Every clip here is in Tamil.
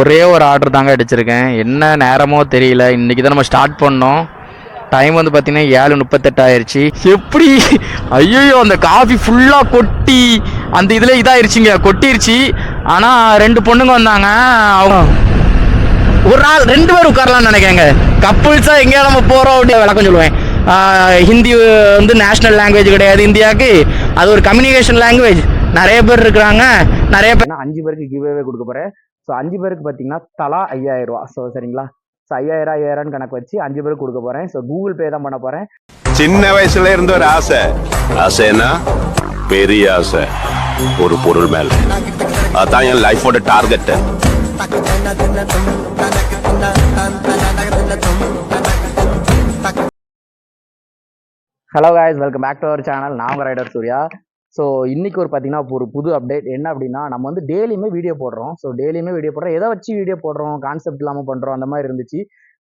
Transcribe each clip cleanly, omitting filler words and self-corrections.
ஒரே ஒரு ஆர்டர் தாங்க அடிச்சிருக்கேன். என்ன நேரமோ தெரியல. இன்னைக்கு தான் நம்ம ஸ்டார்ட் பண்ணோம். டைம் வந்து பார்த்தீங்கன்னா 7:38 ஆயிடுச்சு. எப்படி ஐயோ அந்த காஃபி ஃபுல்லாக கொட்டி அந்த இதில் இதாகிருச்சிங்க, கொட்டிருச்சு. ஆனால் 2 பொண்ணுங்க வந்தாங்க. அவங்க ஒரு நாள் 2 பேர் உட்காரலாம்னு நினைக்கிறேங்க. கப்புள்ஸாக எங்கேயா நம்ம போகிறோம் அப்படின்னு விளக்கம் சொல்லுவேன். ஹிந்தி வந்து நேஷ்னல் லாங்குவேஜ் கிடையாது இந்தியாவுக்கு, அது ஒரு கம்யூனிகேஷன் லாங்குவேஜ். நிறைய பேர் இருக்கிறாங்க. நிறைய பேர் 5 பேருக்கு கிவ்அவே கொடுக்க போகிறேன். ஸோ 5 பேருக்கு பார்த்தீங்கன்னா தலா 5000 ரூபா. ஸோ சரிங்களா, ஸோ 5000 கணக்கு வச்சு 5 பேருக்கு கொடுக்க போகிறேன். ஸோ கூகுள் பே தான் பண்ண போகிறேன். சின்ன வயசுல இருந்த ஒரு ஆசை, ஆசைன்னா பெரிய ஆசை, ஒரு பொருள் மேல. அதான் என் லைஃபோட target. Hello guys, welcome back to our channel. நான் உங்கள் ரைடர் சூர்யா. ஸோ இன்றைக்கி பார்த்தீங்கன்னா ஒரு புது அப்டேட். என்ன அப்படின்னா, நம்ம வந்து டெய்லியுமே வீடியோ போடுறோம். ஸோ டெய்லியுமே வீடியோ போடுறோம். எதை வச்சு வீடியோ போடுறோம், கான்செப்ட் இல்லாமல் பண்ணுறோம், அந்த மாதிரி இருந்துச்சு.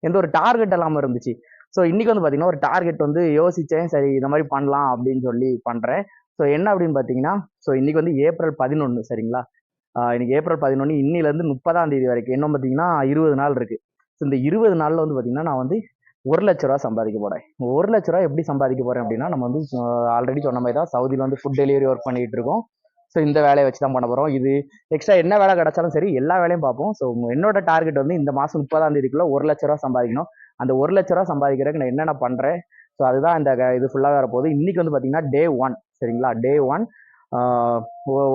எந்த ஒரு டார்கெட் இல்லாமல் இருந்துச்சு. ஸோ இன்றைக்கி வந்து பார்த்தீங்கன்னா ஒரு டார்கெட் வந்து யோசித்தேன். சரி, இந்த மாதிரி பண்ணலாம் அப்படின்னு சொல்லி பண்ணுறேன். ஸோ என்ன அப்படின்னு பார்த்தீங்கன்னா, ஸோ இன்றைக்கி வந்து ஏப்ரல் 11 சரிங்களா. இன்றைக்கி ஏப்ரல் 11, இன்னிலேருந்து 30ஆம் தேதி வரைக்கும் இன்னும் பார்த்தீங்கன்னா 20 நாள் இருக்குது. ஸோ இந்த 20 நாளில் வந்து பார்த்தீங்கன்னா நான் வந்து 1 லட்ச ரூபா சம்பாதிக்க போகிறேன். 1 லட்ச ரூபா எப்படி சம்பாதிக்க போகிறேன் அப்படின்னா, நம்ம வந்து ஆல்ரெடி சொன்ன மாதிரி தான் சவுதியில் வந்து ஃபுட் டெலிவரி ஒர்க் பண்ணிகிட்டு இருக்கோம். ஸோ இந்த வேலையை வச்சு தான் பண்ண போகிறோம். இது எக்ஸ்ட்ரா என்ன வேலை கிடச்சாலும் சரி, எல்லா வேலையும் பார்ப்போம். ஸோ என்னோட டார்கெட் வந்து இந்த மாதம் 30ஆம் தேதிக்குள்ளே 1 லட்ச ரூபா சம்பாதிக்கணும். அந்த 1 லட்ச ரூபா சம்பாதிக்கிறதுக்கு நான் என்னென்ன பண்ணுறேன், ஸோ அதுதான் இந்த இது ஃபுல்லாக வரப்போகுது. இன்றைக்கி வந்து பார்த்தீங்கன்னா டே 1 சரிங்களா. டே 1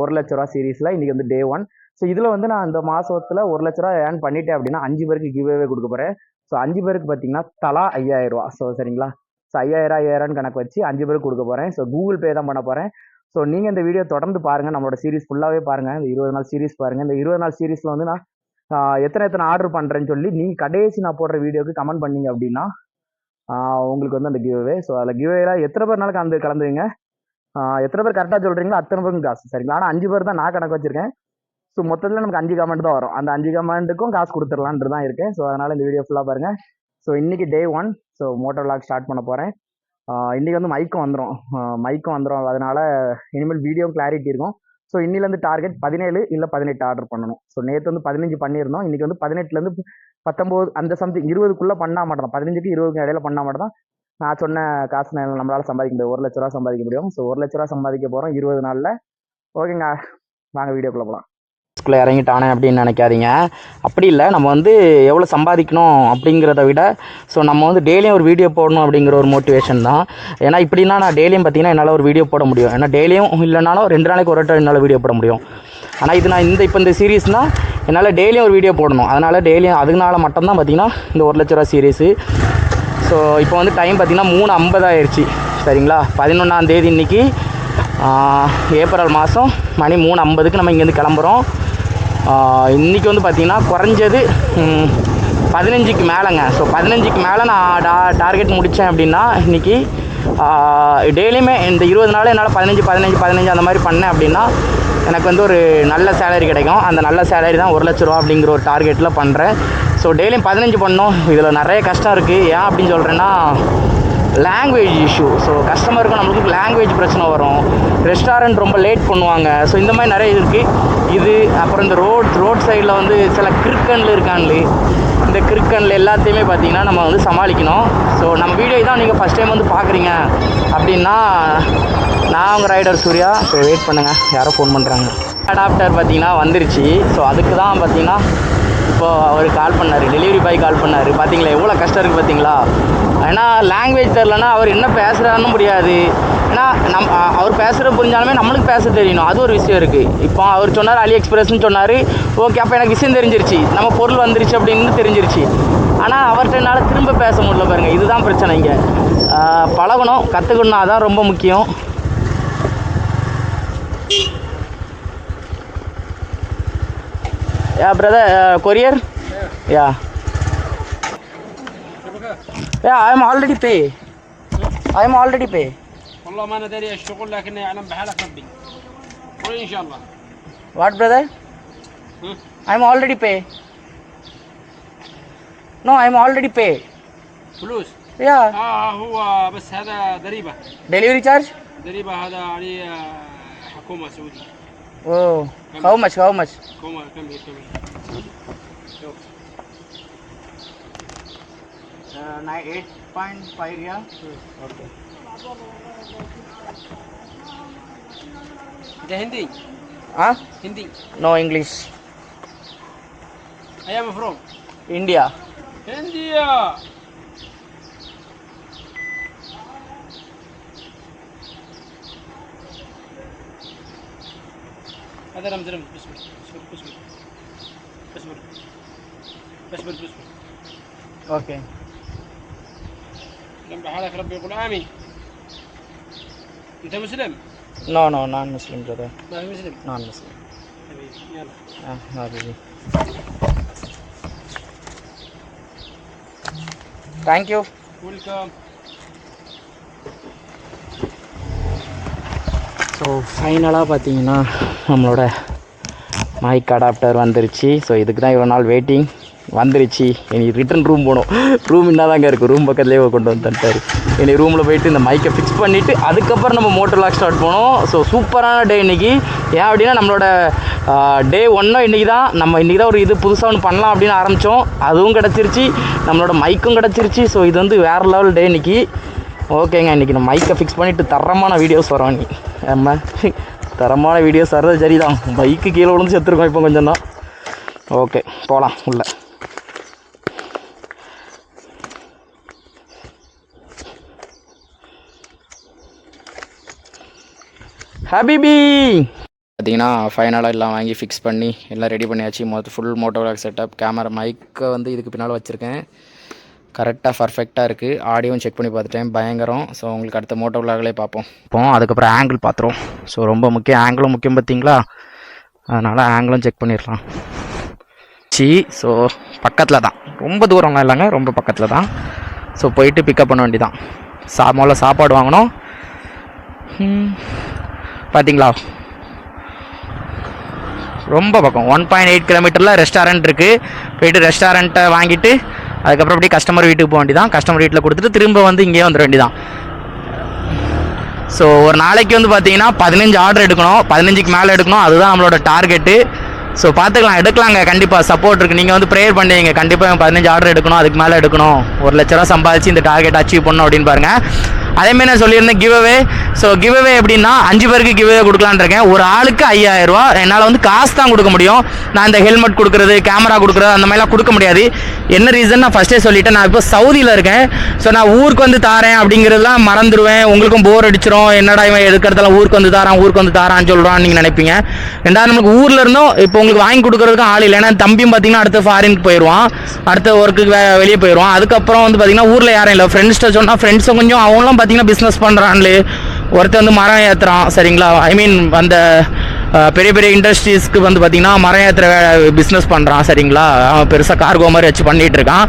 1 லட்ச ரூபா சீரீஸில் இன்றைக்கி வந்து டே 1. ஸோ இதில் வந்து நான் இந்த மாதத்தில் 1 லட்ச ரூபா ஏர்ன் பண்ணிட்டேன் அப்படின்னா 5 பேருக்கு கிவ்அவே கொடுக்க போகிறேன். ஸோ 5 பேருக்கு பார்த்தீங்கன்னா தலா 5000 ரூபா. ஸோ சரிங்களா, ஸோ 5000 கணக்கு வச்சு 5 பேருக்கு கொடுக்க போகிறேன். ஸோ கூகுள் பே தான் பண்ண போகிறேன். ஸோ நீங்கள் இந்த வீடியோ தொடர்ந்து பாருங்கள், நம்மளோட சீரிஸ் ஃபுல்லாகவே பாருங்கள். இந்த 20 நாள் சீரிஸ் பாருங்கள். இந்த 20 நாள் சீரிஸில் வந்து நான் எத்தனை ஆர்டர் பண்ணுறேன்னு சொல்லி நீங்கள் கடைசி நான் போடுற வீடியோக்கு கமெண்ட் பண்ணீங்க அப்படின்னா உங்களுக்கு வந்து அந்த கிவ்அவே. ஸோ அதில் கிவ்அவேல எத்தனை பேர் நாளுக்கு கலந்துவீங்க, எத்தனை பேர் கரெக்டாக சொல்கிறீங்களோ அத்தனை பேருக்கும் காசு சரிங்களா. ஆனால் 5 பேர் தான் நான் கணக்கு வச்சுருக்கேன். ஸோ மொத்தத்தில் நமக்கு 5 கமெண்ட் தான் வரும். அந்த 5 கமெண்ட்டுக்கும் காசு கொடுத்துடலான்ட்டு தான் இருக்கேன். ஸோ அதனால் இந்த வீடியோ ஃபுல்லாக பாருங்கள். ஸோ இன்றைக்கி டே 1. ஸோ மோட்டோ விளாக் ஸ்டார்ட் பண்ண போகிறேன். இன்றைக்கி வந்து மைக்கும் வந்துடும். அதனால் இனிமேல் வீடியோ கிளாரிட்டி இருக்கும். ஸோ இன்னிலேருந்து டார்கெட் 17 இல்லை 18 ஆர்டர் பண்ணணும். ஸோ நேற்று வந்து 15 பண்ணியிருந்தோம். இன்றைக்கி வந்து 18லேருந்து 19 அந்த சம்திங் 20க்குள்ளே பண்ணால் மட்டும் தான், 15க்கு 20க்கு இடையில பண்ணால் மட்டும் தான் நான் சொன்ன காசு நம்மளால் சம்பாதிக்க முடியும். 1 லட்ச ரூபா சம்பாதிக்க முடியும். ஸோ 1 லட்ச ரூபா சம்பாதிக்க போகிறோம் 20 நாளில். ஓகேங்க, வாங்க வீடியோக்குள்ளே போகலாம். ஸ்கூலில் இறங்கிட்டானே அப்படின்னு நினைக்காதீங்க. அப்படி இல்லை, நம்ம வந்து எவ்வளோ சம்பாதிக்கணும் அப்படிங்கிறத விட ஸோ நம்ம வந்து டெய்லியும் ஒரு வீடியோ போடணும் அப்படிங்கிற ஒரு மோட்டிவேஷன் தான். ஏன்னா இப்படின்னா நான் டெய்லியும் பார்த்தீங்கன்னா என்னால் ஒரு வீடியோ போட முடியும். ஏன்னா டெய்லியும் இல்லைனாலும் 2 நாளைக்கு ஒரு டைம் என்னால் வீடியோ போட முடியும். ஆனால் இது நான் இப்போ இந்த சீரீஸ்னால் என்னால் டெய்லியும் ஒரு வீடியோ போடணும். அதனால் டெய்லியும் அதனால மட்டும்தான் பார்த்தீங்கன்னா இந்த 1 லட்ச ரூபா சீரீஸு. ஸோ இப்போ வந்து டைம் பார்த்திங்கன்னா 3:50 ஆயிடுச்சு சரிங்களா. 11ஆம் தேதி இன்றைக்கி ஏப்ரல் மாதம் மணி 3:50க்கு நம்ம இங்கேருந்து கிளம்புறோம். இன்றைக்கி வந்து பார்த்திங்கன்னா குறைஞ்சது 15க்கு மேலேங்க. ஸோ 15க்கு மேலே நான் டார்கெட் முடித்தேன் அப்படின்னா இன்றைக்கி டெய்லியுமே இந்த 20 நாள் என்னால் 15 அந்த மாதிரி பண்ணேன் அப்படின்னா எனக்கு வந்து ஒரு நல்ல சேலரி கிடைக்கும். அந்த நல்ல சேலரி தான் 1 லட்ச ரூபா அப்படிங்கிற ஒரு டார்கெட்டில் பண்ணுறேன். ஸோ டெய்லியும் 15 பண்ணோம். இதில் நிறைய கஷ்டம் இருக்குது. ஏன் அப்படின்னு சொல்கிறேன்னா, லாங்குவேஜ் இஷ்யூ. ஸோ கஸ்டமருக்கும் நம்மளுக்கு லாங்குவேஜ் பிரச்சனை வரும். ரெஸ்டாரண்ட் ரொம்ப லேட் பண்ணுவாங்க. ஸோ இந்த மாதிரி நிறைய இருக்குது. இது அப்புறம் இந்த ரோட் சைடில் வந்து சில கிறுக்கன்ல இருக்கான்ல, இந்த கிறுக்கன்ல எல்லாத்தையுமே பார்த்திங்கன்னா நம்ம வந்து சமாளிக்கணும். ஸோ நம்ம வீடியோ தான் நீங்கள் ஃபஸ்ட் டைம் வந்து பார்க்குறீங்க அப்படின்னா நான் உங்கள் ரைடர் சூர்யா. ஸோ வெயிட் பண்ணுங்கள், யாரோ ஃபோன் பண்ணுறாங்க. அடாப்டர் பார்த்திங்கன்னா வந்துருச்சு. ஸோ அதுக்கு தான் பார்த்திங்கன்னா இப்போது அவர் கால் பண்ணார், டெலிவரி பாய் கால் பண்ணார். பார்த்தீங்களா எவ்வளோ கஷ்டம் இருக்குது பார்த்தீங்களா. ஏன்னா லாங்குவேஜ் தெரிலனா அவர் என்ன பேசுகிறான்னு முடியாது. ஏன்னா அவர் பேசுகிற புரிஞ்சாலுமே நம்மளுக்கு பேச தெரியணும். அது ஒரு விஷயம் இருக்குது. இப்போ அவர் சொன்னார் அலி எக்ஸ்பிரஸ்ன்னு சொன்னார். ஓகே, அப்போ எனக்கு விஷயம் தெரிஞ்சிருச்சு, நம்ம பொருள் வந்துருச்சு அப்படின்னு தெரிஞ்சிருச்சு. ஆனால் அவர்கிட்ட என்னால் திரும்ப பேச முடியல பாருங்கள். இதுதான் பிரச்சனை. இங்கே பழகணும், கற்றுக்கணும், அதான் ரொம்ப முக்கியம். Yeah, brother, courier? Yeah. Yeah, I am already pay. والله ما انا داري الشغل لكن يعلم بحالك ربي. قول ان شاء الله. What, brother? I am already pay. No, I am already pay. فلوس؟ Yeah. هو بس هذا ضريبة. Delivery charge? ضريبة هذا عليه حكومة سعودية. Oh, how much? كم شوف 8.5 riyal. اوكي ده هندي Huh? هندي No English. I am from India. هندية. هذا رمز رمز بسمر بسمر بسمر بسمر بسمر بسمر. Okay. جنب حالك ربي يقول آمين. أنت مسلم؟ No, non-Muslim brother. ما في مسلم؟ Non-Muslim. حبيبي يلا. Habibi. Thank you. ويلكم. So ஃபைனலாக பார்த்தீங்கன்னா நம்மளோட மைக் அடாப்டர் வந்துருச்சு. ஸோ இதுக்கு தான் இவ்வளோ நாள் வெயிட்டிங். வந்துருச்சு. இனி ரிட்டன் ரூம் போகணும். ரூம் என்ன தாங்க இருக்குது, ரூம் பக்கத்துலேயே கொண்டு வந்து தந்துட்டார். இனி ரூமில் போயிட்டு இந்த மைக்கை ஃபிக்ஸ் பண்ணிவிட்டு அதுக்கப்புறம் நம்ம மோட்டர் லாக் ஸ்டார்ட் பண்ணோம். ஸோ சூப்பரான டே இன்றைக்கி. ஏன் அப்படின்னா நம்மளோட டே 1 இன்றைக்கி தான். நம்ம இன்றைக்கி தான் ஒரு இது புதுசாக ஒன்று பண்ணலாம் அப்படின்னு ஆரம்பித்தோம். அதுவும் கிடச்சிருச்சு, நம்மளோட மைக்கும் கிடச்சிருச்சு. ஸோ இது வந்து வேறு லெவல் டே இன்றைக்கி. ஓகேங்க, இன்றைக்கி நம்ம மைக்கை ஃபிக்ஸ் பண்ணிவிட்டு தரமான வீடியோஸ் வரோம். இன்றைக்கி நம்ம தரமான வீடியோஸ் வர்றது சரிதான். பைக்கு கீழே விழுந்து செத்துருக்கோம் இப்போ கொஞ்சம் தான். ஓகே போகலாம் உள்ள. ஹபிபி பார்த்தீங்கன்னா ஃபைனலாக எல்லாம் வாங்கி ஃபிக்ஸ் பண்ணி எல்லாம் ரெடி பண்ணியாச்சு. ஃபுல் மோட்டோலாக் செட்டப், கேமரா, மைக்கை வந்து இதுக்கு பின்னால் வச்சுருக்கேன். கரெக்டாக பர்ஃபெக்டாக இருக்குது. ஆடியோவும் செக் பண்ணி பார்த்துட்டேன், பயங்கரம். ஸோ உங்களுக்கு அடுத்த மோட்டோ விலாக்களே பார்ப்போம். அதுக்கப்புறம் ஆங்கிள் பார்த்துருவோம். ஸோ ரொம்ப முக்கியம், ஆங்கிளும் முக்கியம் பார்த்தீங்களா, அதனால் ஆங்கிளும் செக் பண்ணிடலாம். ஸோ பக்கத்தில் தான், ரொம்ப தூரம்லாம் இல்லைங்க, ரொம்ப பக்கத்தில் தான். ஸோ போயிட்டு பிக்கப் பண்ண வேண்டியதான். முதல்ல சாப்பாடு வாங்கணும். பார்த்தீங்களா ரொம்ப பக்கம், 1.8 கிலோமீட்டரில் ரெஸ்டாரண்ட் இருக்குது. போயிட்டு ரெஸ்டாரண்ட்டை வாங்கிட்டு அதுக்கப்புறம் அப்படியே கஸ்டமர் வீட்டுக்கு போக வேண்டியதான். கஸ்டமர் வீட்டில் கொடுத்துட்டு திரும்ப வந்து இங்கேயே வந்துட வேண்டியதான். ஸோ ஒரு நாளைக்கு வந்து பார்த்தீங்கன்னா 15 ஆர்டர் எடுக்கணும், 15க்கு மேலே எடுக்கணும். அதுதான் நம்மளோட டார்கெட்டு. ஸோ பார்த்துக்கலாம், எடுக்கலாங்க, கண்டிப்பாக சப்போர்ட் இருக்குது. நீங்கள் வந்து ப்ரேயர் பண்ணுவீங்க, கண்டிப்பாக 15 ஆர்டர் எடுக்கணும், அதுக்கு மேலே எடுக்கணும், 1 லட்ச ரூபா சம்பாதிச்சு இந்த டார்கெட் அச்சீவ் பண்ணணும் அப்படின்னு பாருங்கள். அதேமாதிரி நான் சொல்லியிருந்தேன் give away. So give away எப்படின்னா 5 பேருக்கு கிவ் அவே கொடுக்கலான்னு இருக்கேன். ஒரு ஆளுக்கு 5000 ரூபா. என்னால் வந்து காசு தான் கொடுக்க முடியும். நான் இந்த ஹெல்மெட் கொடுக்குறது, கேமரா கொடுக்குறது அந்த மாதிரிலாம் கொடுக்க முடியாது. என்ன ரீசன் நான் ஃபஸ்ட்டே சொல்லிட்டேன், நான் இப்போ சவுதியில் இருக்கேன். ஸோ நான் ஊருக்கு வந்து தாரேன் அப்படிங்கிறதுலாம் மறந்துடுவேன். உங்களுக்கும் போர் அடிச்சிடும், என்னடா இவன் எடுக்கிறதெல்லாம் ஊருக்கு வந்து தாரான்னு சொல்கிறான்னு நீங்கள் நினைப்பீங்க. ரெண்டாவது நம்மளுக்கு ஊரில் இருந்தோம் இப்போ உங்களுக்கு வாங்கி கொடுக்குறதுக்கு ஆள் இல்லை. ஏன்னா தம்பியும் பார்த்தீங்கன்னா அடுத்து ஃபாரினுக்கு போயிடுவான், அடுத்த ஒர்க்குக்கு வெளியே போயிடுவான். அதுக்கப்புறம் வந்து பார்த்தீங்கன்னா ஊரில் யாரும் இல்லை. ஃப்ரெண்ட்ஸ்கிட்ட சொன்னால் ஃப்ரெண்ட்ஸும் கொஞ்சம் அவங்களாம் பார்த்தீங்கன்னா பிஸ்னஸ் பண்ணுறான்லே. ஒருத்தர் வந்து மரம் ஏற்றுறான், சரிங்களா, ஐ மீன் அந்த பெரிய பெரிய இண்டஸ்ட்ரீஸ்க்கு வந்து பார்த்திங்கன்னா மரம் ஏற்றுற பிஸ்னஸ் பண்ணுறான், சரிங்களா. அவன் பெருசாக கார்கோ மாதிரி வச்சு பண்ணிகிட்டு இருக்கான்.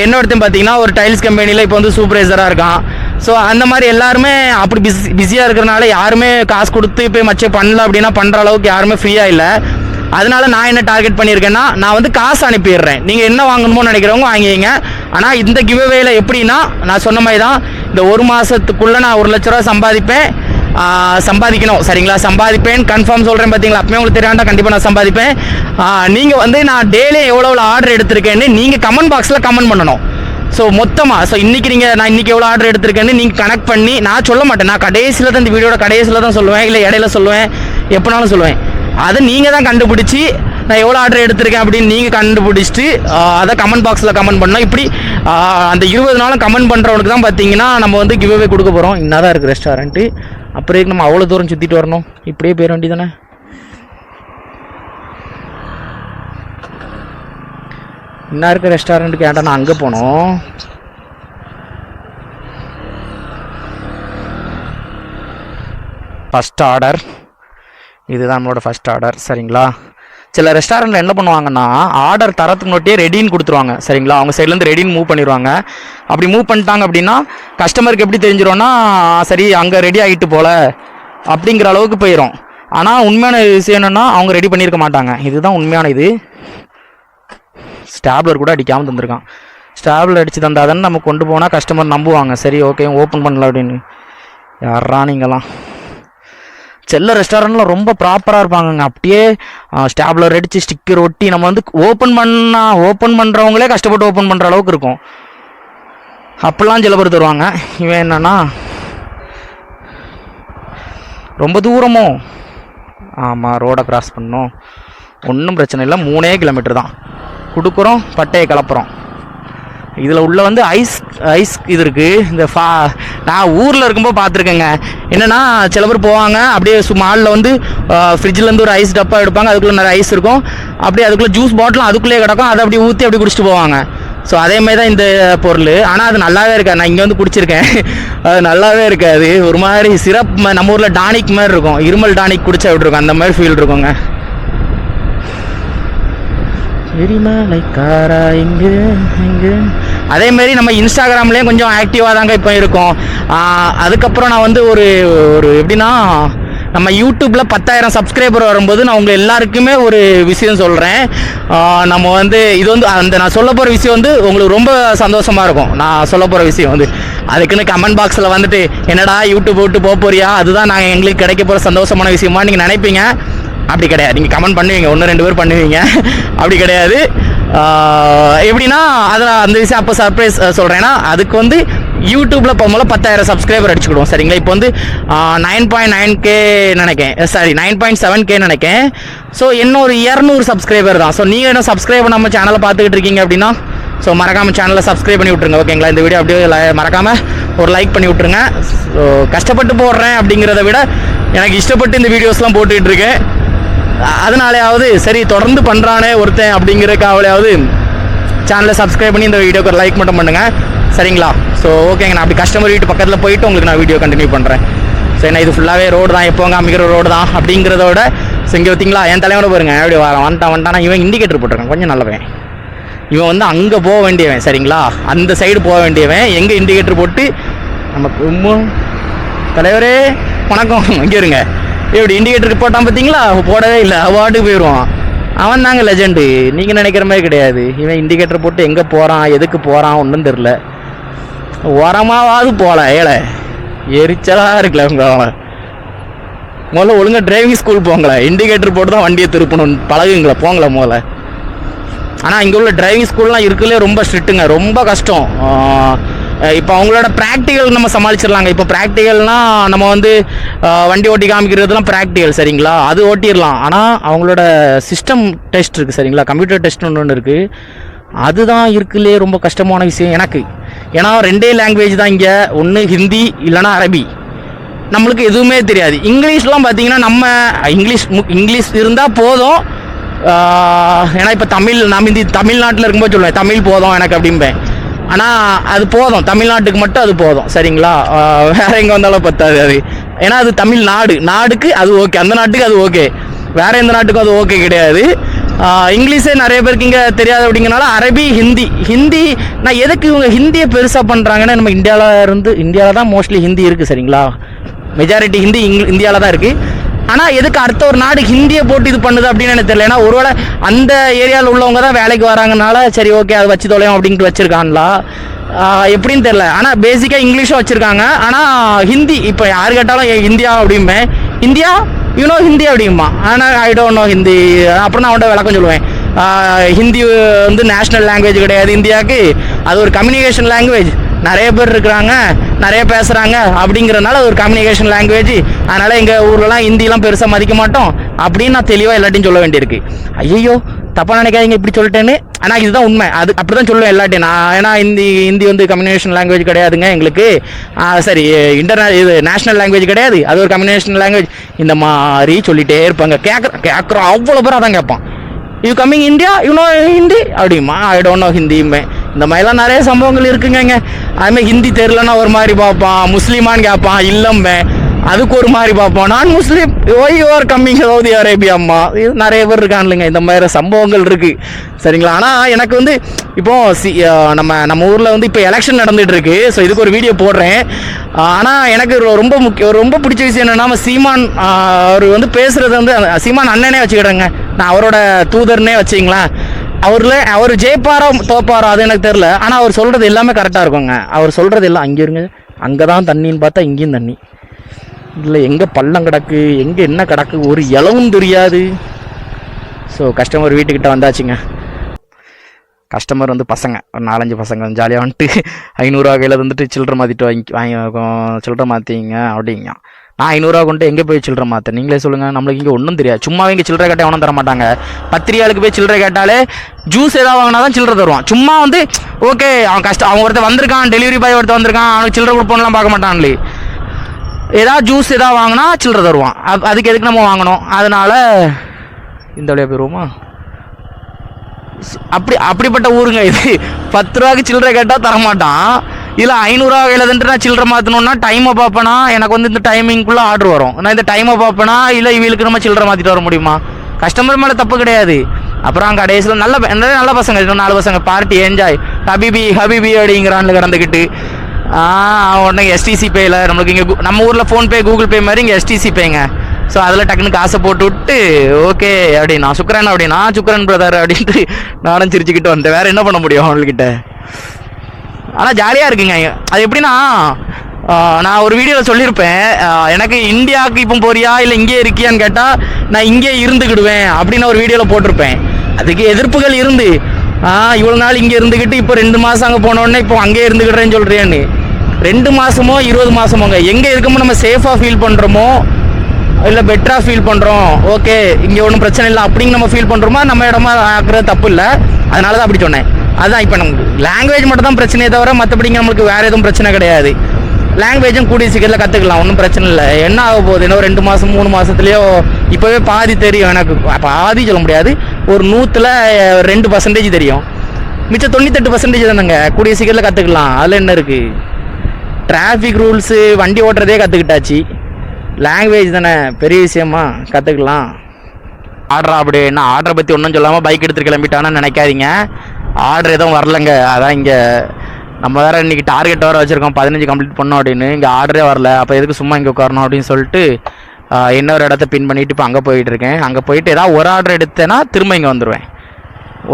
இன்னொருத்தையும் பார்த்தீங்கன்னா ஒரு டைல்ஸ் கம்பெனியில் இப்போ வந்து சூப்பர்வைசராக இருக்கான். ஸோ அந்த மாதிரி எல்லாருமே அப்படி பிஸியாக இருக்கிறனால யாருமே காசு கொடுத்து போய் மச்சம் பண்ணல அப்படின்னா பண்ணுற அளவுக்கு யாருமே ஃப்ரீயாக இல்லை. அதனால நான் என்ன டார்கெட் பண்ணியிருக்கேன்னா, நான் வந்து காசு அனுப்பிடுறேன், நீங்கள் என்ன வாங்கணுமோ நினைக்கிறவங்க வாங்கிங்க. ஆனால் இந்த கிவ்அவேல எப்படின்னா நான் சொன்ன மாதிரி தான், இந்த 1 மாதத்துக்குள்ளே நான் 1 லட்ச ரூபா சம்பாதிக்கணும், சரிங்களா. சம்பாதிப்பேன் கன்ஃபார்ம் சொல்கிறேன். பார்த்தீங்களா, அப்பவே உங்களுக்கு தெரியாண்டா கண்டிப்பாக நான் சம்பாதிப்பேன். நீங்கள் வந்து நான் டெய்லி எவ்வளோ ஆர்டர் எடுத்திருக்கேன்னு நீங்கள் கமெண்ட் பாக்ஸில் கமெண்ட் பண்ணணும். ஸோ மொத்தமாக நான் இன்றைக்கி எவ்வளோ ஆர்டர் எடுத்திருக்கேன்னு நீங்கள் கனெக்ட் பண்ணி, நான் சொல்ல மாட்டேன், நான் கடைசியில் தான் இந்த வீடியோட கடைசியில் தான் சொல்லுவேன், இல்லை இடையில சொல்லுவேன், எப்போனாலும் சொல்லுவேன். அதை நீங்கள் தான் கண்டுபிடிச்சி நான் எவ்வளோ ஆர்டர் எடுத்திருக்கேன் அப்படின்னு நீங்கள் கண்டுபிடிச்சிட்டு அதை கமெண்ட் பாக்ஸில் கமெண்ட் பண்ணோம். இப்படி அந்த 20 நாளும் கமெண்ட் பண்ணுறவனுக்கு தான் பார்த்தீங்கன்னா நம்ம வந்து கிவ் அவே கொடுக்க போகிறோம். இன்னும் தான் இருக்குது ரெஸ்டாரண்ட்டு, அப்புறம் நம்ம அவ்வளோ தூரம் சுற்றிட்டு வரணும், இப்படியே போயிட வேண்டியதானே. இன்னும் இருக்க ரெஸ்டாரண்ட்டுக்கு ஏன்டா நான் அங்கே போனோம். ஃபஸ்ட் ஆர்டர் இதுதான் நம்மளோட ஃபஸ்ட் ஆர்டர், சரிங்களா. சில ரெஸ்டாரண்ட்டில் என்ன பண்ணுவாங்கன்னா ஆர்டர் தரத்துக்கு முன்னாடியே ரெடின்னு கொடுத்துருவாங்க, சரிங்களா. அவங்க சைட்லேருந்து ரெடின்னு மூவ் பண்ணிடுவாங்க. அப்படி மூவ் பண்ணிட்டாங்க அப்படின்னா கஸ்டமருக்கு எப்படி தெரிஞ்சிடும்னா, சரி அங்கே ரெடி ஆகிட்டு போல அப்படிங்கிற அளவுக்கு போயிடும். ஆனால் உண்மையான விஷயம் என்னென்னா அவங்க ரெடி பண்ணியிருக்க மாட்டாங்க. இதுதான் உண்மையான இது. ஸ்டாப்லர் கூட அடிக்காமல் தந்திருக்கான். ஸ்டாப்லர் அடித்து தந்தால் தானே நம்ம கொண்டு போனால் கஸ்டமர் நம்புவாங்க, சரி ஓகே ஓப்பன் பண்ணல அப்படின்னு. யாரா நீங்களாம் செல்ல ரெஸ்டாரண்ட்லாம் ரொம்ப ப்ராப்பராக இருப்பாங்கங்க. அப்படியே ஸ்டாப்லர் அடித்து ஸ்டிக்கர் ஒட்டி நம்ம வந்து ஓப்பன் பண்ணுறவங்களே கஷ்டப்பட்டு ஓப்பன் பண்ணுற அளவுக்கு இருக்கும். அப்படிலாம் சில பேர் தருவாங்க. இவன் என்னன்னா ரொம்ப தூரமோ, ஆமாம் ரோடை கிராஸ் பண்ணோம், ஒன்றும் பிரச்சனை இல்லை, 3 கிலோமீட்டர் தான். கொடுக்குறோம், பட்டையை கலப்புறோம். இதில் உள்ள வந்து ஐஸ் இது இருக்குது. இந்த நான் ஊரில் இருக்கும்போது பார்த்துருக்கேங்க. என்னென்னா சில பேர் போவாங்க, அப்படியே மாலில் வந்து ஃப்ரிட்ஜிலேருந்து ஒரு ஐஸ் டப்பா எடுப்பாங்க, அதுக்குள்ளே நிறைய ஐஸ் இருக்கும், அப்படியே அதுக்குள்ளே ஜூஸ் பாட்டிலும் அதுக்குள்ளேயே கிடக்கும், அதை அப்படி ஊற்றி அப்படி குடிச்சிட்டு போவாங்க. ஸோ அதேமாதிரி தான் இந்த பொருள். ஆனால் அது நல்லாவே இருக்காது. நான் இங்கே வந்து குடிச்சிருக்கேன், அது நல்லாவே இருக்காது. ஒரு மாதிரி சிரப் நம்ம ஊரில் டானிக் மாதிரி இருக்கும், இருமல் டானிக் குடிச்சா எப்படி இருக்கும் அந்த மாதிரி ஃபீல் இருக்குங்க. எரிமலைக்காரா இங்கே இங்கே. அதேமாரி நம்ம இன்ஸ்டாகிராம்லேயும் கொஞ்சம் ஆக்டிவாக தாங்க இப்போ இருக்கோம். அதுக்கப்புறம் நான் வந்து ஒரு எப்படின்னா, நம்ம யூடியூப்பில் 10,000 சப்ஸ்கிரைபர் வரும்போது நான் உங்கள் எல்லாருக்குமே ஒரு விஷயம் சொல்கிறேன். நம்ம வந்து இது வந்து நான் சொல்ல போகிற விஷயம் வந்து உங்களுக்கு ரொம்ப சந்தோஷமாக இருக்கும். நான் சொல்ல போகிற விஷயம் வந்து அதுக்குன்னு கமெண்ட் பாக்ஸில் வந்துட்டு என்னடா யூடியூப் விட்டு போக போறியா, அதுதான் நாங்கள் எங்களுக்கு கிடைக்க போகிற சந்தோஷமான விஷயமா நீங்கள் நினைப்பீங்க. அப்படி கிடையாது. நீங்கள் கமெண்ட் பண்ணுவீங்க, 1-2 பேர் பண்ணுவீங்க, அப்படி கிடையாது. எப்படின்னா அதில் அந்த விஷயம் அப்போ சர்ப்ரைஸ் சொல்கிறேன்னா, அதுக்கு வந்து யூடியூப்பில் போகும்போது 10,000 சப்ஸ்கிரைபர் அடிச்சுக்கிடுவோம் சரிங்களா. இப்போ வந்து 9.9K நினைக்கேன், சாரி 9.7K நினைக்கேன். ஸோ இன்னொரு 200 சப்ஸ்கிரைபர் தான். ஸோ நீங்கள் என்ன சப்ஸ்கிரைபர் நம்ம சேனலை பார்த்துக்கிட்டு இருக்கீங்க அப்படின்னா, ஸோ மறக்காமல் சேனலை சப்ஸ்கிரைப் பண்ணி விட்ருங்க ஓகேங்களா. இந்த வீடியோ அப்படியே மறக்காமல் ஒரு லைக் பண்ணி விட்ருங்க. ஸோ கஷ்டப்பட்டு போடுறேன் அப்படிங்கிறத விட எனக்கு இஷ்டப்பட்டு இந்த வீடியோஸ்லாம் போட்டுக்கிட்டு இருக்கேன். அதனாலேயாவது சரி தொடர்ந்து பண்ணுறானே ஒருத்தன் அப்படிங்கிறக்காவலையாவது சேனலை சப்ஸ்கிரைப் பண்ணி இந்த வீடியோக்கு ஒரு லைக் மட்டும் பண்ணுங்கள் சரிங்களா. ஸோ ஓகேங்க, நான் அப்படி கஸ்டமர் வீட்டு பக்கத்தில் போயிட்டு உங்களுக்கு நான் வீடியோ கண்டினியூ பண்ணுறேன். ஸோ என்ன இது ஃபுல்லாகவே ரோடு தான், எப்போங்க அமைக்கிற ரோடு தான் அப்படிங்கிறதோட. ஸோ இங்கே பார்த்தீங்களா என் தலைவனை பாருங்க எப்படி வந்துட்டானா. இவன் இண்டிகேட்டர் போட்டிருக்கான், கொஞ்சம் நல்லவன். இவன் வந்து அங்கே போக வேண்டியவன் சரிங்களா, அந்த சைடு போக வேண்டியவன். எங்கே இண்டிகேட்டர் போட்டு நமக்கு தலைவரே வணக்கம் இங்கே இருங்க எப்படி இண்டிகேட்டருக்கு போட்டான் பார்த்தீங்களா, போடவே இல்லை, அவார்டுக்கு போயிடுவான். அவன் தாங்க லெஜெண்டு, நீங்கள் நினைக்கிற மாதிரி கிடையாது. இவன் இண்டிகேட்டர் போட்டு எங்கே போகிறான் எதுக்கு போகிறான் ஒன்றும் தெரில. ஓரமாவது போகல, ஏழை எரிச்சலாக இருக்குல்ல உங்களை. முதல்ல ஒழுங்காக டிரைவிங் ஸ்கூல் போங்களேன், இண்டிகேட்டர் போட்டு தான் வண்டியை திருப்பணும் பழகுங்களேன், போங்களே முதல்ல. ஆனால் இங்கே உள்ள டிரைவிங் ஸ்கூல்லாம் இருக்குல்லே ரொம்ப ஸ்ட்ரிக்ட்டுங்க, ரொம்ப கஷ்டம். இப்போ அவங்களோட ப்ராக்டிக்கல் நம்ம சமாளிச்சிடலாங்க. இப்போ ப்ராக்டிக்கல்னால் நம்ம வந்து வண்டி ஓட்டி காமிக்கிறதுலாம் ப்ராக்டிக்கல் சரிங்களா, அது ஓட்டிடலாம். ஆனால் அவங்களோட சிஸ்டம் டெஸ்ட் இருக்குது சரிங்களா, கம்ப்யூட்டர் டெஸ்ட் ஒன்று இருக்குது, அதுதான் இருக்குல்லே ரொம்ப கஷ்டமான விஷயம் எனக்கு. ஏன்னா 2 லாங்குவேஜ் தான் இங்கே, ஒன்று ஹிந்தி இல்லைனா அரபி. நம்மளுக்கு எதுவுமே தெரியாது. இங்கிலீஷ்லாம் பார்த்தீங்கன்னா நம்ம இங்கிலீஷ் இருந்தால் போதும். ஏன்னா இப்போ நான் தமிழ்நாட்டில் இருக்கும்போது சொல்லுவேன் தமிழ் போதும் எனக்கு அப்படிம்பேன். ஆனால் அது போதும், தமிழ்நாட்டுக்கு மட்டும் அது போதும் சரிங்களா. வேறு எங்கே வந்தாலும் பத்தாது அது. ஏன்னா அது நாடுக்கு அது ஓகே, அந்த நாட்டுக்கு அது ஓகே, வேறு எந்த நாட்டுக்கும் அது ஓகே கிடையாது. இங்கிலீஷே நிறைய பேருக்கு இங்கே தெரியாது அப்படிங்கிறனால அரபி ஹிந்தி நான் எதுக்கு இவங்க ஹிந்தியை பெருசாக பண்ணுறாங்கன்னா, நம்ம இந்தியாவில் தான் மோஸ்ட்லி ஹிந்தி இருக்குது சரிங்களா. மெஜாரிட்டி ஹிந்தி இந்தியாவில் தான் இருக்குது. ஆனால் எதுக்கு அடுத்த ஒரு நாடு ஹிந்தியை போட்டு இது பண்ணுது அப்படின்னு எனக்கு தெரியல. ஏன்னா ஒருவேளை அந்த ஏரியாவில் உள்ளவங்க தான் வேலைக்கு வராங்கனால சரி ஓகே அதை வச்சு தொலையும் அப்படின்ட்டு வச்சுருக்காங்களா எப்படின்னு தெரில. ஆனால் பேசிக்காக இங்கிலீஷும் வச்சுருக்காங்க. ஆனால் ஹிந்தி இப்போ யார் கேட்டாலும் இந்தியா அப்படிம்பேன், இந்தியா யூனோ ஹிந்தி அப்படிமா. ஆனால் ஐ டோன்ட் நோ ஹிந்தி. அப்புறம் நான் அவன்கிட்ட விளக்கம் சொல்லுவேன், ஹிந்தி வந்து நேஷ்னல் லாங்குவேஜ் கிடையாது இந்தியாவுக்கு, அது ஒரு கம்யூனிகேஷன் லாங்குவேஜ். நிறைய பேர் இருக்கிறாங்க, நிறைய பேசுகிறாங்க அப்படிங்கிறதுனால ஒரு கம்யூனிகேஷன் லாங்குவேஜ். அதனால் எங்கள் ஊர்லலாம் ஹிந்திலாம் பெருசாக மதிக்க மாட்டோம் அப்படின்னு நான் தெளிவாக எல்லாத்தையும் சொல்ல வேண்டியிருக்கு. ஐயோ தப்பாக நினைக்காதீங்க இப்படி சொல்லிட்டேன்னு, ஆனால் இதுதான் உண்மை. அது அப்படி தான் சொல்லுவேன் எல்லாட்டையும் நான். ஏன்னா ஹிந்தி வந்து கம்யூனிகேஷன் லாங்குவேஜ் கிடையாதுங்க எங்களுக்கு, சரி இது நேஷ்னல் லாங்குவேஜ் கிடையாது, அது ஒரு கம்யூனிகேஷன் லாங்குவேஜ், இந்த மாதிரி சொல்லிகிட்டே இருப்பாங்க. கேட்குறோம் அவ்வளோ பேர் அதான் கேட்பான், you coming India you know Hindi அப்படிமா. ஐ டோன்ட் நோ ஹிந்தியுமே. இந்த மாதிரிலாம் நிறைய சம்பவங்கள் இருக்குங்க. அதுமாதிரி ஹிந்தி தெரிலன்னா ஒரு மாதிரி பார்ப்பான், முஸ்லீமான்னு கேட்பான், இல்லம்பே அதுக்கு ஒரு மாதிரி பார்ப்போம், நான் முஸ்லீம் why you are coming Saudi Arabia அம்மா. இது நிறைய பேர் இருக்கான்லைங்க, இந்த மாதிரி சம்பவங்கள் இருக்குது சரிங்களா. ஆனால் எனக்கு வந்து இப்போது நம்ம ஊரில் வந்து இப்போ எலெக்ஷன் நடந்துகிட்டு இருக்கு. ஸோ இதுக்கு ஒரு வீடியோ போடுறேன். ஆனால் எனக்கு ரொம்ப பிடிச்ச விஷயம் என்னென்னா, சீமான் அவர் வந்து பேசுகிறது வந்து சீமான் அண்ணனே வச்சுக்கிட்டேங்க, நான் அவரோட தூதர்னே வச்சிங்களேன். அவர் ஜெயிப்பாரோ தோப்பாரோ அது எனக்கு தெரில, ஆனால் அவர் சொல்கிறது எல்லாமே கரெக்டாக இருக்குங்க. அவர் சொல்கிறது எல்லாம் அங்கே இருங்க, அங்கே தான் தண்ணின்னு பார்த்தா இங்கேயும் தண்ணி, இல்லை எங்கே பள்ளம் கிடக்கு, எங்கே என்ன கிடக்கு ஒரு இலவும் தெரியாது. ஸோ கஸ்டமர் வீட்டுக்கிட்ட வந்தாச்சுங்க. கஸ்டமர் வந்து பசங்க ஒரு 4-5 பசங்க ஜாலியாக வந்துட்டு 500 கையில் வந்துட்டு சில்லறை மாற்றிட்டு வாங்கி சில்லறை மாற்றிங்க அப்படிங்க. நான் 500 கொண்டு எங்கே போய் சில்லறை மாற்ற நீங்களே சொல்லுங்கள். நம்மளுக்கு இங்கே ஒன்றும் தெரியாது. சும்மா இங்கே சில்லறை கேட்டால் ஒன்றும் தர மாட்டாங்க. 10 ரியாலுக்கு போய் சில்லறை கேட்டாலே ஜூஸ் ஏதாவது வாங்கினா தான் சில்லறை தருவான். சும்மா வந்து ஓகே அவன் ஒருத்தர் வந்திருக்கான், டெலிவரி பாய் ஒருத்தர் வந்திருக்கான், அவனுக்கு சில்லறை கொடுப்போம்லாம் பார்க்க மாட்டான்லே. ஏதாவது ஜூஸ் ஏதாவது வாங்கினா சில்லறை தருவான். அதுக்கு எதுக்கு நம்ம வாங்கணும்? அதனால் இந்த வழியாக போயிடுவோமா? அப்படிப்பட்ட ஊருங்க இது. 10 ரூபாய்க்கு சில்லறை கேட்டால் தரமாட்டான். இல்லை 500 கையில் வந்துட்டு நான் சில்லறை மாற்றணுன்னா டைமை பார்ப்பேனா, எனக்கு வந்து இந்த டைமிங்குள்ளே ஆர்டர் வரும். நான் இந்த டைமை பார்ப்பேனா, இல்லை இவளுக்கு நம்ம சில்லறை மாற்றிட்டு வர முடியுமா? கஸ்டமர் மேலே தப்பு கிடையாது. அப்புறம் கடைசியில் நல்ல பசங்க 4 பசங்க பார்ட்டி என்ஜாய் ஹபிபி அப்படிங்கிறான்ல கிடந்துக்கிட்டு. உடனே எஸ்டிசி பேயில் நம்மளுக்கு இங்கே நம்ம ஊரில் ஃபோன்பே கூகுள் பே மாதிரி இங்கே எஸ்டிசி பேங்க. ஸோ அதில் டக்குன்னு காசை போட்டு விட்டு ஓகே அப்படின்னா சுக்கரன் அப்படின்னா சுக்கரன் பிரதர் அப்படின்ட்டு நானும் சிரிச்சுக்கிட்டு வந்தேன். வேறு என்ன பண்ண முடியும் அவங்கக்கிட்ட? ஆனால் ஜாலியாக இருக்குங்க. அது எப்படின்னா நான் ஒரு வீடியோவில் சொல்லியிருப்பேன், எனக்கு இந்தியாவுக்கு இப்போ போறியா இல்லை இங்கே இருக்கியான்னு கேட்டால் நான் இங்கே இருந்துக்கிடுவேன் அப்படின்னு ஒரு வீடியோவில் போட்டிருப்பேன். அதுக்கு எதிர்ப்புகள் இருந்து இவ்வளோ நாள் இங்கே இருந்துக்கிட்டு இப்போ 2 மாதம் அங்கே போனோடனே இப்போ அங்கே இருந்துக்கிடுறேன்னு சொல்கிறேன்னு. 2 மாதமோ 20 மாதமோங்க எங்கே இருக்கமோ நம்ம சேஃபாக ஃபீல் பண்ணுறோமோ இல்லை பெட்டராக ஃபீல் பண்ணுறோம், ஓகே இங்கே ஒன்றும் பிரச்சனை இல்லை அப்படிங்க நம்ம ஃபீல் பண்ணுறோமா நம்ம இடமா ஆக்குறது தப்பு இல்லை. அதனால தான் அப்படி சொன்னேன். அதுதான் இப்போ நமக்கு லாங்குவேஜ் மட்டும் தான் பிரச்சனையே தவிர மற்றபடிங்க நம்மளுக்கு வேறு எதுவும் பிரச்சனை கிடையாது. லாங்குவேஜும் கூடிய சீக்கிரத்தில் கற்றுக்கலாம், ஒன்றும் பிரச்சனை இல்லை. என்ன ஆக போகுது? இன்னும் 2 மாதம் 3 மாதத்துலேயோ இப்போவே பாதி தெரியும். எனக்கு பாதி சொல்ல முடியாது, ஒரு 100ல் 2% தெரியும். மிச்சம் 98% தானேங்க கூடிய சீக்கிரத்தில் கற்றுக்கலாம். அதில் என்ன இருக்குது? டிராஃபிக் ரூல்ஸு வண்டி ஓட்டுறதே கற்றுக்கிட்டாச்சு. லாங்குவேஜ் தானே பெரிய விஷயமா, கற்றுக்கலாம். ஆர்டரா அப்படி என்ன ஆர்டரை பற்றி ஒன்றும் சொல்லாமல் பைக் எடுத்துகிட்டு கிளம்பிட்டான்னு நினைக்காதீங்க. ஆர்டர் எதுவும் வரலங்க. அதான் இங்கே நம்ம வேறு இன்றைக்கி டார்கெட் வேறு வச்சுருக்கோம் 15 கம்ப்ளீட் பண்ணோம் அப்படின்னு. இங்கே ஆர்டரே வரல. அப்போ எதுக்கு சும்மா இங்கே உட்காரணும் அப்படின்னு சொல்லிட்டு இன்னொரு இடத்த பின் பண்ணிவிட்டு இப்போ அங்கே போயிட்டுருக்கேன். அங்கே போயிட்டு ஏதாவது ஒரு ஆர்டர் எடுத்தேன்னா திரும்ப இங்கே வந்துடுவேன்.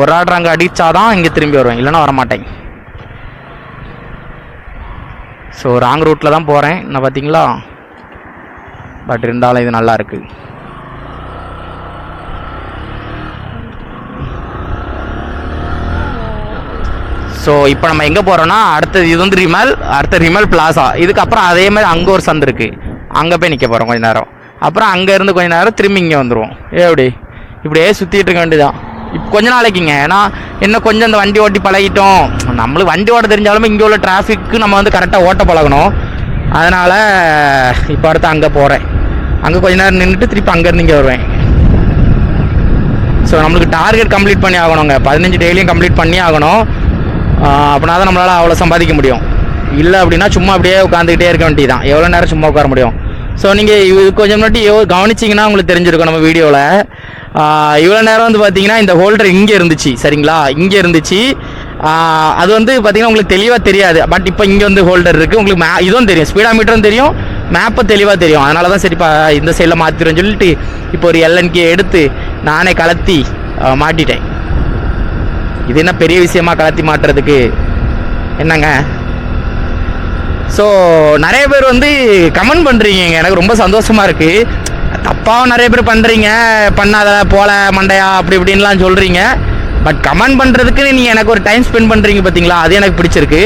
ஒரு ஆர்டர் அங்கே அடித்தாதான் இங்கே திரும்பி வருவேன், இல்லைன்னா வரமாட்டேன். ஸோ ராங் ரூட்டில் தான் போகிறேன் நான், பார்த்தீங்களா? பட் இருந்தாலும் இது நல்லா இருக்குது. ஸோ இப்போ நம்ம எங்கே போகிறோன்னா அடுத்தது இது வந்து ரிமல் பிளாசா. இதுக்கப்புறம் அதே மாதிரி அங்கே ஒரு சந்து இருக்குது, அங்கே போய் நிற்க போகிறோம் கொஞ்ச நேரம். அப்புறம் அங்கே இருந்து கொஞ்ச நேரம் திரும்பி இங்கே வந்துடுவோம். இப்படியே சுற்றிட்டு இருக்க வேண்டியதான் இப்போ கொஞ்ச நாளைக்குங்க. ஏன்னா இன்னும் கொஞ்சம் அந்த வண்டி ஓட்டி பழகிட்டோம். நம்மளுக்கு வண்டி ஓட்ட தெரிஞ்சாலுமே இங்கே உள்ள டிராஃபிக்கு நம்ம வந்து கரெக்டாக ஓட்ட பழகணும். அதனால் இப்போ அடுத்து அங்கே போகிறேன். அங்கே கொஞ்ச நேரம் நின்றுட்டு திருப்பி அங்கேருந்து இங்கே வருவேன். ஸோ நம்மளுக்கு டார்கெட் கம்ப்ளீட் பண்ணி ஆகணுங்க. 15 டெய்லியும் கம்ப்ளீட் பண்ணி ஆகணும். அப்படின்னா தான் நம்மளால் அவ்வளோ சம்பாதிக்க முடியும். இல்லை அப்படின்னா சும்மா அப்படியே உட்காந்துக்கிட்டே இருக்க வேண்டியதான். எவ்வளோ நேரம் சும்மா உட்கார முடியும்? ஸோ நீங்கள் இது கொஞ்சம் முன்னாடி கவனிச்சிங்கன்னா உங்களுக்கு தெரிஞ்சிருக்கும் நம்ம வீடியோவில். இவ்வளோ நேரம் வந்து பார்த்தீங்கன்னா இந்த ஹோல்டர் இங்கே இருந்துச்சு, சரிங்களா? இங்கே இருந்துச்சு. அது வந்து பார்த்தீங்கன்னா உங்களுக்கு தெளிவாக தெரியாது. பட் இப்போ இங்கே வந்து ஹோல்டர் இருக்குது. உங்களுக்கு இதுவும் தெரியும், ஸ்பீடா மீட்டரும் தெரியும், மேப்பை தெளிவாக தெரியும். அதனால தான் சரிப்பா இந்த சைடில் மாற்றிடுன்னு சொல்லிட்டு இப்போ ஒரு எல்என்கே எடுத்து நானே கலத்தி மாட்டிட்டேன். இது என்ன பெரிய விஷயமா கலத்தி மாட்டுறதுக்கு? என்னங்க? ஸோ நிறைய பேர் வந்து கமெண்ட் பண்ணுறீங்க, எனக்கு ரொம்ப சந்தோஷமாக இருக்குது. தப்பாகவும் நிறைய பேர் பண்ணுறீங்க, பண்ணாத போல மண்டையா அப்படி இப்படின்லாம் சொல்கிறீங்க. பட் கமெண்ட் பண்ணுறதுக்கு நீங்கள் எனக்கு ஒரு டைம் ஸ்பெண்ட் பண்ணுறீங்க பார்த்தீங்களா, அது எனக்கு பிடிச்சிருக்கு.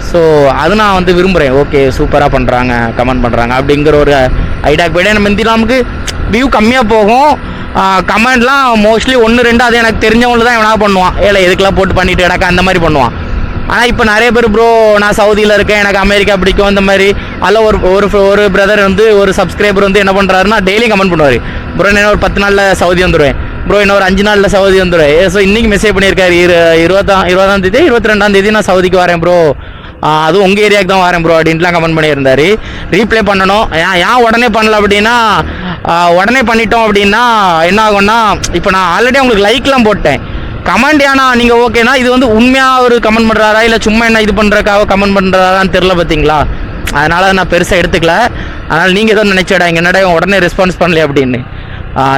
ஸோ அது நான் வந்து விரும்புகிறேன். ஓகே சூப்பராக பண்ணுறாங்க, கமெண்ட் பண்ணுறாங்க அப்படிங்கிற ஒரு ஐடியாக்கு போய்ட்டு நம்ம இந்தியில் நமக்கு வியூ கம்மியாக போகும். கமெண்ட்லாம் மோஸ்ட்லி 1-2 அது எனக்கு தெரிஞ்சவங்கள தான் எவனா பண்ணுவான், ஏழை எதுக்கெல்லாம் போட்டு பண்ணிட்டு கிடக்க அந்த மாதிரி பண்ணுவான். ஆனால் இப்போ நிறைய பேர் ப்ரோ நான் சவுதியில் இருக்கேன், எனக்கு அமெரிக்கா பிடிக்கும் இந்த மாதிரி. அதில் ஒரு பிரதர் வந்து ஒரு சப்ஸ்கிரைபர் வந்து என்ன பண்ணுறாருன்னா டெய்லி கமெண்ட் பண்ணுவார், ப்ரோ என்ன ஒரு 10 நாளில் சவுதி வந்துடுவேன், ப்ரோ இன்னும் ஒரு 5 நாளில் சவுதி வந்துடுவேன். ஸோ இன்றைக்கி மெசேஜ் பண்ணியிருக்காரு 20ஆம் தேதி 22ஆம் தேதி நான் சவுதிக்கு வரேன் ப்ரோ, அதுவும் உங்கள் ஏரியாவுக்கு தான் வரேன் ப்ரோ அப்படின்ட்டுலாம் கமெண்ட் பண்ணியிருந்தார். ரீப்ளை பண்ணணும். ஏன் உடனே பண்ணல அப்படின்னா, உடனே பண்ணிட்டோம் அப்படின்னா என்ன ஆகும்னா, இப்போ நான் ஆல்ரெடி உங்களுக்கு லைக்லாம் போட்டேன். கமெண்ட் ஏன்னா நீங்கள் ஓகேனா இது வந்து உண்மையாக ஒரு கமெண்ட் பண்ணுறாரா இல்லை சும்மா என்ன இது பண்ணுறக்காக கமெண்ட் பண்ணுறாரான்னு தெரில பார்த்தீங்களா. அதனால் நான் பெருசாக எடுத்துக்கல. அதனால் நீங்கள் எதுவும் நினச்சிடாங்க என்னடா உடனே ரெஸ்பான்ஸ் பண்ணல அப்படின்னு.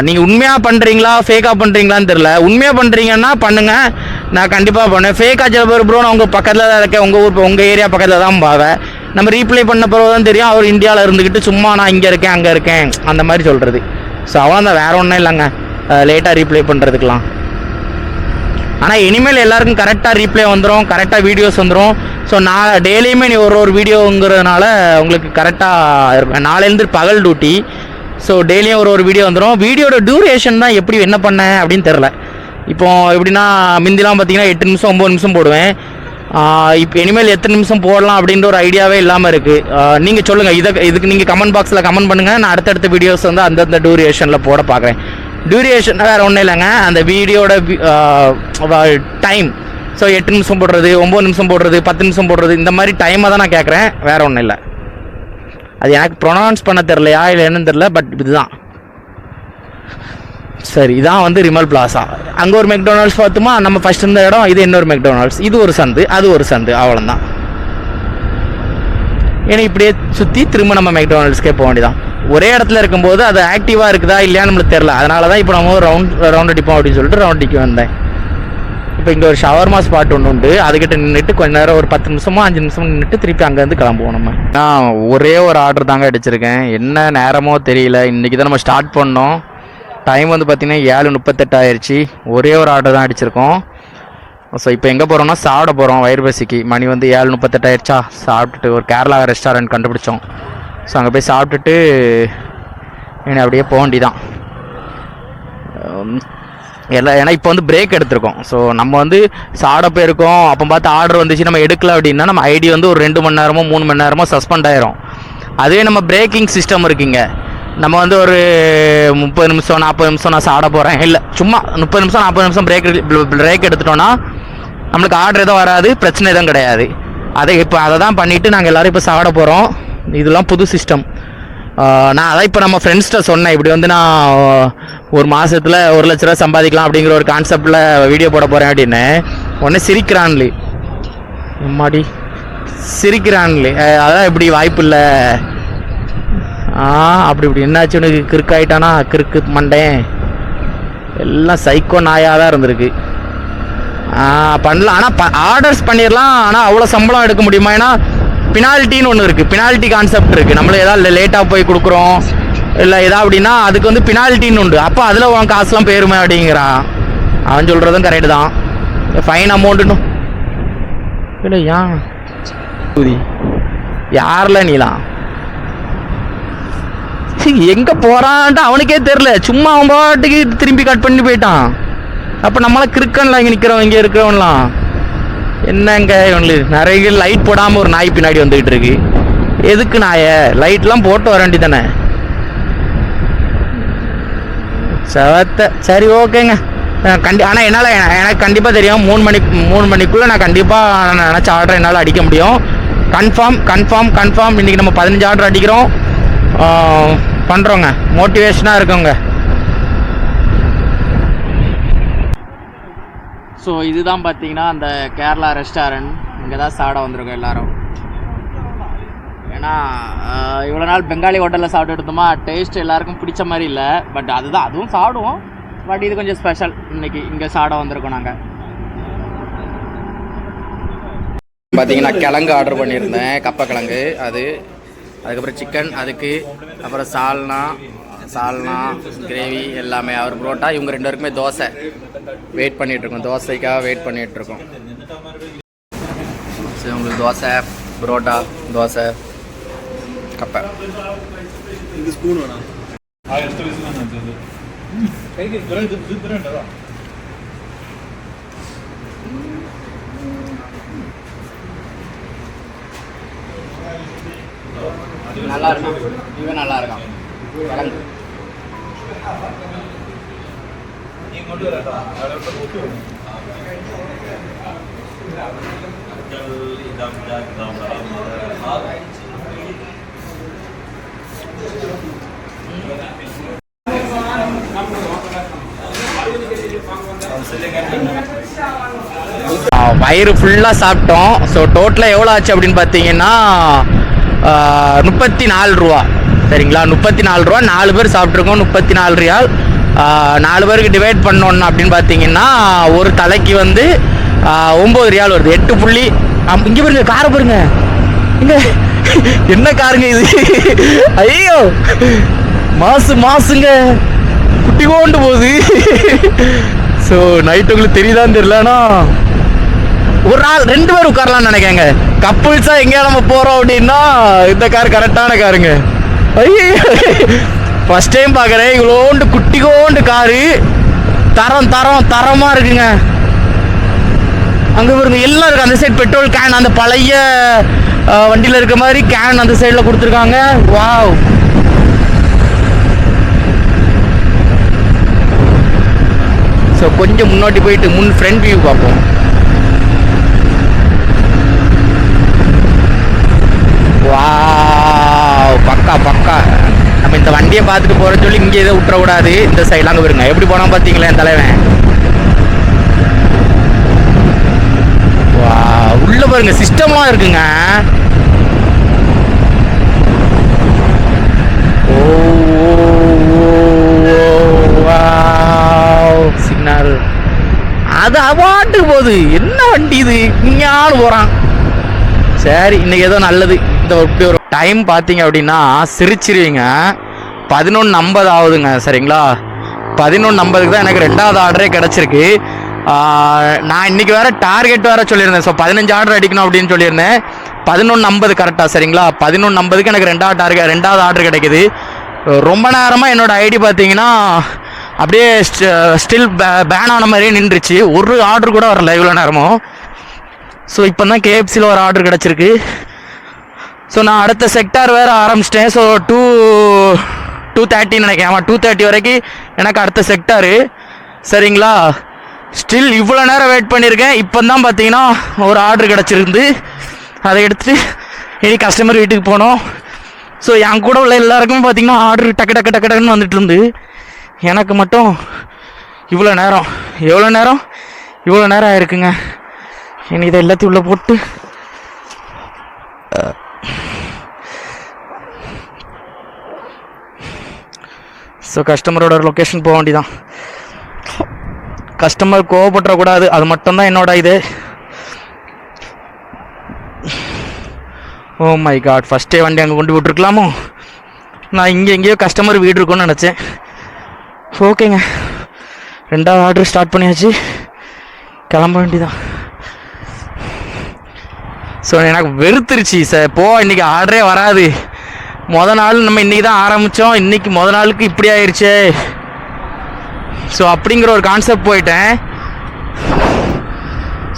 நீங்கள் உண்மையாக பண்ணுறீங்களா ஃபேக்காக பண்ணுறீங்களான்னு தெரில. உண்மையாக பண்ணுறீங்கன்னா பண்ணுங்கள், நான் கண்டிப்பாக பண்ணுவேன். ஃபேக்காக சில பேர் ப்ரோ நான் உங்கள் பக்கத்தில் தான் இருக்கேன், உங்கள் ஊர் உங்கள் ஏரியா பக்கத்தில் தான் பாவேன், நம்ம ரீப்ளே பண்ண பிறகு தான் தெரியும் அவர் இந்தியாவில் இருந்துக்கிட்டு சும்மா நான் இங்கே இருக்கேன் அங்கே இருக்கேன் அந்த மாதிரி சொல்கிறது. ஸோ அவ்வளோதான், வேறு ஒன்றும் இல்லைங்க லேட்டாக ரீப்ளே பண்ணுறதுக்கெலாம். ஆனால் இனிமேல் எல்லாருக்கும் கரெக்டாக ரீப்ளே வந்துடும், கரெக்டாக வீடியோஸ் வந்துடும். ஸோ நான் டெய்லியுமே நீ ஒரு வீடியோங்கிறதுனால உங்களுக்கு கரெக்டாக இருக்கும். நாளையிலேருந்து பகல் டியூட்டி, ஸோ டெய்லியும் ஒரு வீடியோ வந்துடும். வீடியோட டியூரேஷன் தான் எப்படி என்ன பண்ணேன் அப்படின்னு தெரில. இப்போ எப்படின்னா முந்திலாம் பார்த்தீங்கன்னா 8 நிமிஷம் 9 நிமிஷம் போடுவேன். இப்போ இனிமேல் எத்தனை நிமிஷம் போடலாம் அப்படின்ற ஒரு ஐடியாவே இல்லாமல் இருக்குது. நீங்கள் சொல்லுங்கள், இதுக்கு நீங்கள் கமெண்ட் பாக்ஸில் கமெண்ட் பண்ணுங்கள். நான் அடுத்தடுத்த வீடியோஸ் வந்து அந்தந்த டியூரேஷனில் போட பார்க்குறேன். டியூரேஷன் வேறு ஒன்றும் இல்லைங்க, அந்த வீடியோட டைம். ஸோ 8 நிமிஷம் போடுறது, 9 நிமிஷம் போடுறது, 10 நிமிஷம் போடுறது, இந்த மாதிரி டைமை தான் நான் கேட்குறேன், வேறு ஒன்றும் இல்லை. அது எனக்கு ப்ரொனவுன்ஸ் பண்ண தெரிலையா இல்லை என்னன்னு தெரில, பட் இதுதான். சரி, இதான் வந்து ரிமல் பிளாசா. அங்கே ஒரு மெக்டொனால்ட்ஸ் பார்த்துமா, நம்ம ஃபஸ்ட் இருந்த இடம் இது இன்னொரு மெக்டொனால்ட்ஸ். இது ஒரு சந்து, அது ஒரு சந்து, அவ்வளோதான். ஏன்னா இப்படியே சுற்றி திரும்ப நம்ம மெக்டொனால்ட்ஸ்க்கே போக வேண்டியதான். ஒரே இடத்துல இருக்கும்போது அது ஆக்டிவாக இருக்குதா இல்லையான்னு நம்மளுக்கு தெரில. அதனால தான் இப்போ நம்ம ரவுண்ட் அடிப்போம் அப்படின்னு சொல்லிட்டு ரவுண்ட் அடிக்க வந்தேன். இப்போ இங்கே ஒரு ஷவர்மா ஸ்பாட் ஒன்று உண்டு, அதுக்கிட்ட நின்றுட்டு கொஞ்ச நேரம் ஒரு 10 நிமிஷமோ 5 நிமிஷமோ நின்றுட்டு திருப்பி அங்கேருந்து கிளம்புவோம். நம்ம நான் ஒரே ஒரு ஆர்டர் தாங்க அடிச்சிருக்கேன், என்ன நேரமோ தெரியல. இன்றைக்கி தான் நம்ம ஸ்டார்ட் பண்ணோம். டைம் வந்து பார்த்திங்கன்னா 7:38 ஆயிடுச்சு. ஒரே ஒரு ஆர்டர் தான் அடிச்சிருக்கோம். ஸோ இப்போ எங்கே போகிறோம்னா சாப்பிட போகிறோம். வயிறு பசிக்கு மணி வந்து 7:38 ஆயிடுச்சா. சாப்பிட்டுட்டு ஒரு கேரளா ரெஸ்டாரண்ட் கண்டுபிடிச்சோம். ஸோ அங்கே போய் சாப்பிட்டுட்டு என்ன அப்படியே போக வேண்டிதான் எல்லாம். ஏன்னா இப்போ வந்து பிரேக் எடுத்திருக்கோம். ஸோ நம்ம வந்து சாப்பிட போயிருக்கோம், அப்போ பார்த்து ஆர்டர் வந்துச்சு நம்ம எடுக்கல அப்படின்னா நம்ம ஐடி வந்து ஒரு 2 மணி நேரமோ 3 மணி நேரமோ சஸ்பெண்ட் ஆயிரும். அதுவே நம்ம பிரேக்கிங் சிஸ்டம் இருக்குங்க. நம்ம வந்து ஒரு 30 நிமிஷம் 40 நிமிஷம் நான் சாப்பிட போகிறேன், இல்லை சும்மா 30 நிமிஷம் 40 நிமிஷம் பிரேக் எடுத்துட்டோன்னா நம்மளுக்கு ஆர்டர் எதுவும் வராது, பிரச்சனை எதுவும் கிடையாது. இப்போ அதை தான் பண்ணிவிட்டு நாங்கள் எல்லோரும் இப்போ சாப்பிட போகிறோம். இதெல்லாம் புது சிஸ்டம். நான் அதான் இப்போ நம்ம ஃப்ரெண்ட்ஸ்கிட்ட சொன்னேன், இப்படி வந்து நான் ஒரு மாதத்தில் 1 லட்ச ரூபா சம்பாதிக்கலாம் அப்படிங்கிற ஒரு கான்செப்டில் வீடியோ போட போகிறேன் அப்படின்னு. உடனே சிரிக்கிறான்லி, அம்மாடி சிரிக்கிறான்லி, அதான் இப்படி வாய்ப்பு இல்லை. அப்படி இப்படி என்னாச்சு உனக்கு கிறுக்காயிட்டானா, கிறுக்கு மண்டேன் எல்லாம் சைக்கோ நாயாக தான் இருந்திருக்கு. பண்ணலாம், ஆனால் ஆர்டர்ஸ் பண்ணிடலாம். ஆனால் அவ்வளோ சம்பளம் எடுக்க முடியுமா? ஏன்னா பினால்ட்டின்னு ஒன்று இருக்குது, பினால்ட்டி கான்செப்ட் இருக்குது. நம்மள ஏதாவது லேட்டாக போய் கொடுக்குறோம் இல்லை எதா அப்படின்னா அதுக்கு வந்து பினால்ட்டின்னு உண்டு. அப்போ அதில் உன் காசுலாம் போயிருமே அப்படிங்கிறான். அவன் சொல்கிறதும் கரெக்டு தான். ஃபைன் அமௌண்ட்டுன்னு இல்லை ஏன் யாரில் நீலாம் எங்கே போகிறான்ட்டு அவனுக்கே தெரில. சும்மா அவன் பாட்டுக்கு திரும்பி கட் பண்ணி போயிட்டான். அப்போ நம்மளாம் கிறுக்கன்லாம் இங்கே நிற்கிறவன், இங்கே இருக்கிறவன்லாம் என்னங்க இவங்களுக்கு நிறைய லைட் போடாமல் ஒரு நாய் பின்னாடி வந்துக்கிட்டு இருக்கு. எதுக்கு நாயை லைட்லாம் போட்டு வர வேண்டி தானே செவத்த. சரி ஓகேங்க, ஆனால் என்னால் எனக்கு கண்டிப்பாக தெரியும் 3 மணிக்குள்ளே நான் கண்டிப்பாக நினச்ச ஆர்டர் என்னால் அடிக்க முடியும். கன்ஃபார்ம் இன்றைக்கி நம்ம 15 ஆர்டர் அடிக்கிறோம், பண்ணுறோங்க. மோட்டிவேஷனாக இருக்கோங்க. ஸோ இதுதான் பார்த்தீங்கன்னா அந்த கேரளா ரெஸ்டாரண்ட். இங்கே தான் சாப்பிட வந்துருக்கோம் எல்லோரும். ஏன்னா இவ்வளோ நாள் பெங்காலி ஹோட்டலில் சாப்பிட்டு எடுத்தோமா, டேஸ்ட் எல்லாருக்கும் பிடிச்ச மாதிரி இல்லை. பட் அதுவும் சாப்பிடுவோம், பட் இது கொஞ்சம் ஸ்பெஷல். இன்றைக்கி இங்கே சாப்பிட வந்திருக்கோம் நாங்கள். பார்த்தீங்கன்னா கிழங்கு ஆர்டர் பண்ணியிருந்தேன், கப்பக்கிழங்கு அது, அதுக்கப்புறம் சிக்கன், அதுக்கு அப்புறம் சால்னா கிரேவி எல்லாமே. அவர் புரோட்டா, இவங்க 2 பேருக்குமே தோசை. வெயிட் பண்ணிகிட்ருக்கோம், தோசைக்காக வெயிட் பண்ணிகிட்ருக்கோம். சரி, உங்களுக்கு தோசை, புரோட்டா, தோசை, கப்பை. நல்லா இருக்கும், இவன் நல்லா இருக்கான். கிழங்கு வயிறு ஃபுல்லாக சாப்பிட்டோம். ஸோ டோட்டலாக எவ்வளோ ஆச்சு அப்படின்னு பார்த்தீங்கன்னா 34 ரூபா. சரிங்களா, 34 ரூபா. 4 பேர் சாப்பிட்ருக்கோம், 34 ரியால். 4 பேருக்கு டிவைட் பண்ணோன்னு அப்படின்னு பார்த்தீங்கன்னா ஒரு தலைக்கு வந்து 9 ரியால் வருது. 8 புள்ளி. இங்கே பாருங்க, காரை பாருங்க, இங்கே என்ன காருங்க இது? ஐயோ மாசுங்க, குட்டி கொண்டு போகுது. ஸோ நைட்டு உங்களுக்கு தெரியுதான்னு தெரியலன்னா ஒரு நாள் 2 பேர் உட்காரலாம்னு நினைக்கேங்க. கப்புள்ஸா எங்கேயா நம்ம போறோம் அப்படின்னா இந்த கார் கரெக்டான காருங்க. ஐயோ ஃபர்ஸ்ட் டைம் பார்க்குறேன் இவ்வளோண்டு குட்டிகோண்டு காரு. தரமா இருக்குங்க. அங்கே பாருங்க எல்லாம் இருக்கு. அந்த சைடு பெட்ரோல் கேன், அந்த பழைய வண்டியில் இருக்க மாதிரி கேன் அந்த சைடில் கொடுத்துருக்காங்க. வாவ். ஸோ கொஞ்சம் முன்னாடி போயிட்டு ஃப்ரண்ட் வியூ பார்ப்போம். வாவ், பக்கா. நம்ம இந்த வண்டியை பார்த்துட்டு போகிறோன்னு சொல்லி இங்கே எதுவும் விட்டுறக்கூடாது. இந்த சைடில் அங்கே வருங்க எப்படி போனால் பார்த்தீங்களா என் தலைவன். வா, உள்ள பாருங்க சிஸ்டம்லாம் இருக்குங்க. சிக்னல் அது அவாட்டுக்கு போகுது. என்ன வண்டி இது? இங்கேயானு போகிறான். சரி, இன்னைக்கு ஏதோ நல்லது. இந்த இப்படி ஒரு டைம் பார்த்தீங்க அப்படின்னா சிரிச்சிருவீங்க. 11:50 ஆகுதுங்க. சரிங்களா, 11:50க்கு தான் எனக்கு 2வது ஆர்டரே கிடச்சிருக்கு. நான் இன்னைக்கு வேற டார்கெட் வேற சொல்லியிருந்தேன். ஸோ 15 ஆர்டர் அடிக்கணும் அப்படின்னு சொல்லியிருந்தேன். 11:50 கரெக்டாக. சரிங்களா, 11:50க்கு எனக்கு 2வது ஆர்டர் கிடைக்குது. ரொம்ப நேரமாக என்னோட ஐடி பார்த்தீங்கன்னா அப்படியே ஸ்டில் பேன் ஆன மாதிரியே நின்றுச்சு. ஒரு ஆர்டர் கூட வரல இவ்வளோ நேரமும். ஸோ இப்போ தான் கேஎஃப்சியில் ஒரு ஆர்டர் கிடச்சிருக்கு. ஸோ நான் அடுத்த செக்டார் வேறு ஆரம்பிச்சிட்டேன். ஸோ 2:30 நினைக்கிறேன். ஆமாம், 2:30 வரைக்கும் எனக்கு அடுத்த செக்டாரு. சரிங்களா, ஸ்டில் இவ்வளோ நேரம் வெயிட் பண்ணியிருக்கேன். இப்போ தான் பார்த்தீங்கன்னா ஒரு ஆர்டர் கிடச்சிருந்து அதை எடுத்துகிட்டு இனி கஸ்டமர் வீட்டுக்கு போனோம். ஸோ என் கூட உள்ள எல்லாருக்குமே பார்த்தீங்கன்னா ஆர்டர் டக்குன்னு வந்துட்டு இருந்து, எனக்கு மட்டும் இவ்வளோ நேரம் ஆயிருக்குங்க. இனி இதை எல்லாத்தையும் உள்ளே போட்டு ஸோ கஸ்டமரோட லொக்கேஷன் போக வேண்டியதான். கஸ்டமர் கோவப்பட்டுறக்கூடாது, அது மட்டும்தான் என்னோட இது. ஓ மை காட், ஃபஸ்ட்டே வண்டி அங்கே கொண்டு விட்டுருக்கலாமோ? நான் எங்கேயோ கஸ்டமர் வீடு இருக்குன்னு நினச்சேன். ஓகேங்க, 2வது ஆர்டர் ஸ்டார்ட் பண்ணியாச்சு, கிளம்ப வேண்டியதான். ஸோ எனக்கு வெறுத்துருச்சு சார். இன்றைக்கி ஆர்டரே வராது. நாள் நம்ம இன்றைக்கி தான் ஆரம்பித்தோம், இன்றைக்கி நாளுக்கு இப்படி ஆயிடுச்சு. ஸோ அப்படிங்கிற ஒரு கான்செப்ட் போயிட்டேன்.